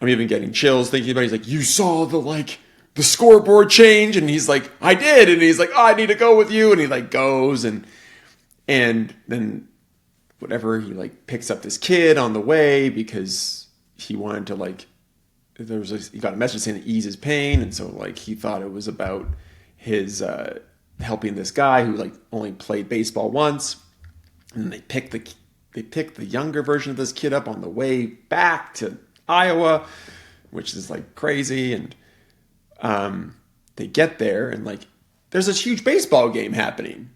I'm even getting chills thinking about it. He's like, you saw the scoreboard change? And he's like, I did. And he's like, oh, I need to go with you. And he like goes, and then whatever, he like picks up this kid on the way because he wanted to like, he got a message saying to ease his pain. And so like he thought it was about his helping this guy who like only played baseball once. And then they pick the younger version of this kid up on the way back to Iowa, which is like crazy. And they get there, and like there's this huge baseball game happening.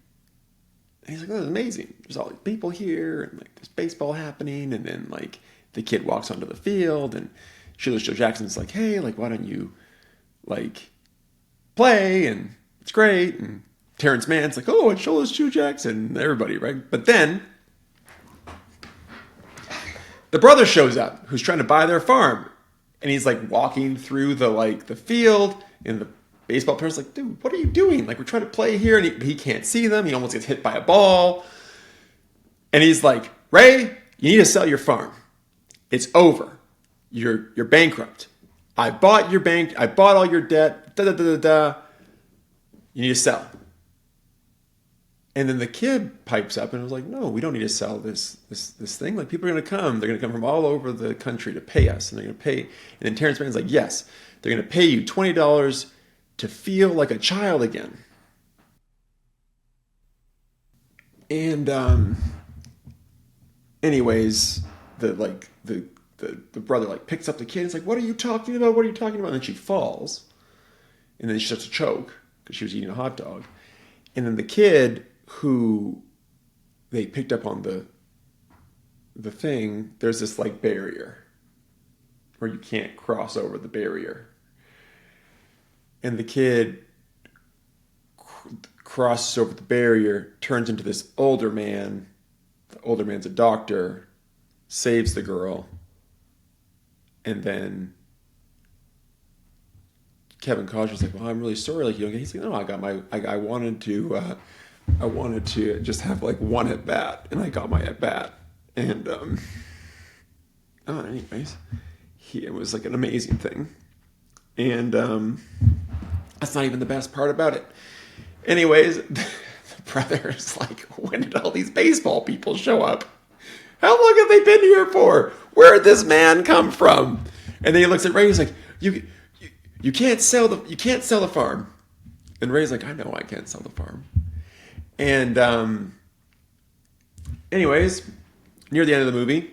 And he's like, "Oh, this is amazing. There's all these people here, and like there's baseball happening." And then like the kid walks onto the field, and Shoeless Joe Jackson's like, "Hey, like why don't you like play?" And it's great. And Terrence Mann's like, "Oh, it's Shoeless Joe Jackson." And everybody, right? But then the brother shows up, who's trying to buy their farm, and he's like walking through the field, and the baseball player's like, "Dude, what are you doing? Like, we're trying to play here," and he can't see them. He almost gets hit by a ball, and he's like, "Ray, you need to sell your farm. It's over. You're bankrupt. I bought your bank. I bought all your debt. Da da da da da. You need to sell." And then the kid pipes up and was like, "No, we don't need to sell this thing. Like, people are going to come. They're going to come from all over the country to pay us, and they're going to pay." And then Terrence Mann's like, "Yes, they're going to pay you $20 to feel like a child again." And anyways, the brother like picks up the kid. And is like, "What are you talking about? What are you talking about?" And then she falls, and then she starts to choke because she was eating a hot dog. And then the kid who they picked up on the thing, there's this like barrier where you can't cross over the barrier. And the kid crosses over the barrier, turns into this older man. The older man's a doctor, saves the girl, and then Kevin Costner's like, "Well, I'm really sorry." Like, he's like, "No, I wanted to just have like one at bat, and I got my at bat." And anyways, it was like an amazing thing. And that's not even the best part about it. Anyways, the brother is like, "When did all these baseball people show up? How long have they been here for? Where did this man come from?" And then he looks at Ray. He's like, "You can't sell the farm." And Ray's like, "I know I can't sell the farm." And anyways, near the end of the movie,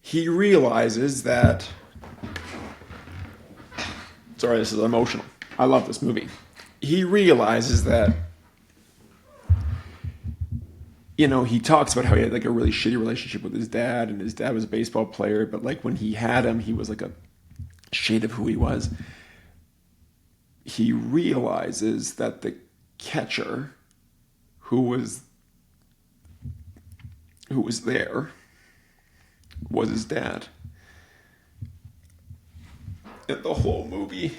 he realizes that. Sorry, this is emotional. I love this movie. He realizes that, he talks about how he had like a really shitty relationship with his dad, and his dad was a baseball player, but like when he had him, he was like a shade of who he was. He realizes that the catcher who was there was his dad. And the whole movie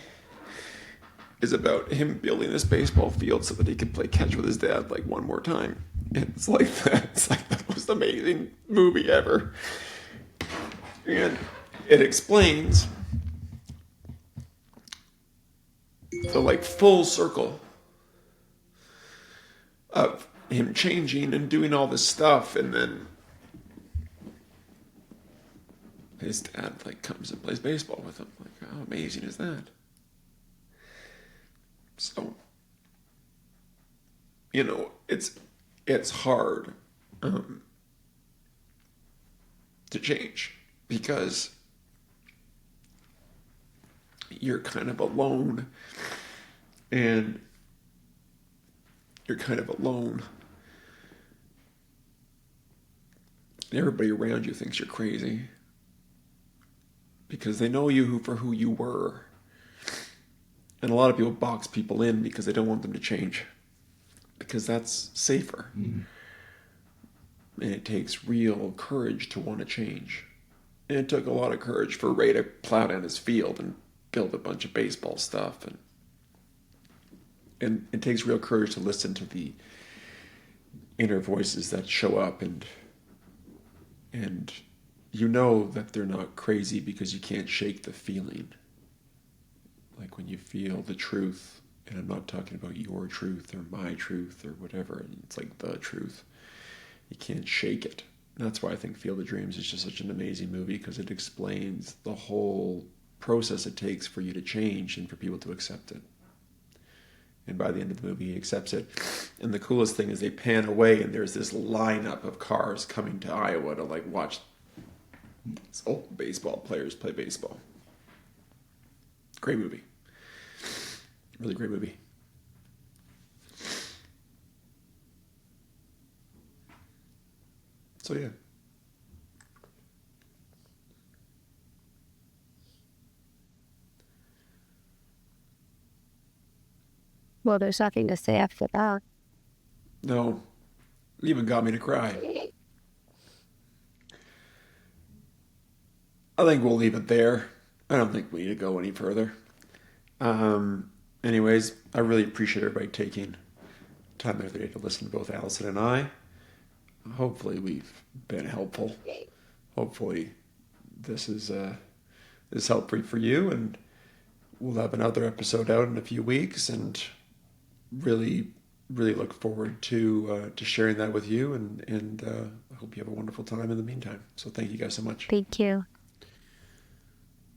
is about him building this baseball field so that he could play catch with his dad like one more time. It's like the most amazing movie ever. And it explains the like full circle of him changing and doing all this stuff, and then his dad like comes and plays baseball with him. Like, how amazing is that? So, it's hard to change because you're kind of alone, and everybody around you thinks you're crazy because they know you for who you were. And a lot of people box people in because they don't want them to change, because that's safer. Mm-hmm. And it takes real courage to want to change. And it took a lot of courage for Ray to plow down his field and build a bunch of baseball stuff. And it takes real courage to listen to the inner voices that show up, and you know that they're not crazy because you can't shake the feeling. Like when you feel the truth, and I'm not talking about your truth or my truth or whatever, it's like the truth. You can't shake it. That's why I think Field of Dreams is just such an amazing movie, because it explains the whole process it takes for you to change and for people to accept it. And by the end of the movie, he accepts it. And the coolest thing is they pan away, and there's this lineup of cars coming to Iowa to like watch old baseball players play baseball. Great movie. Really great movie. So yeah. Well, there's nothing to say after that. No, it even got me to cry. I think we'll leave it there. I don't think we need to go any further. Anyways, I really appreciate everybody taking time out of their day to listen to both Allison and I. Hopefully, we've been helpful. Hopefully, this is helpful for you, and we'll have another episode out in a few weeks, and really, really look forward to sharing that with you. And I hope you have a wonderful time in the meantime. So, thank you guys so much. Thank you.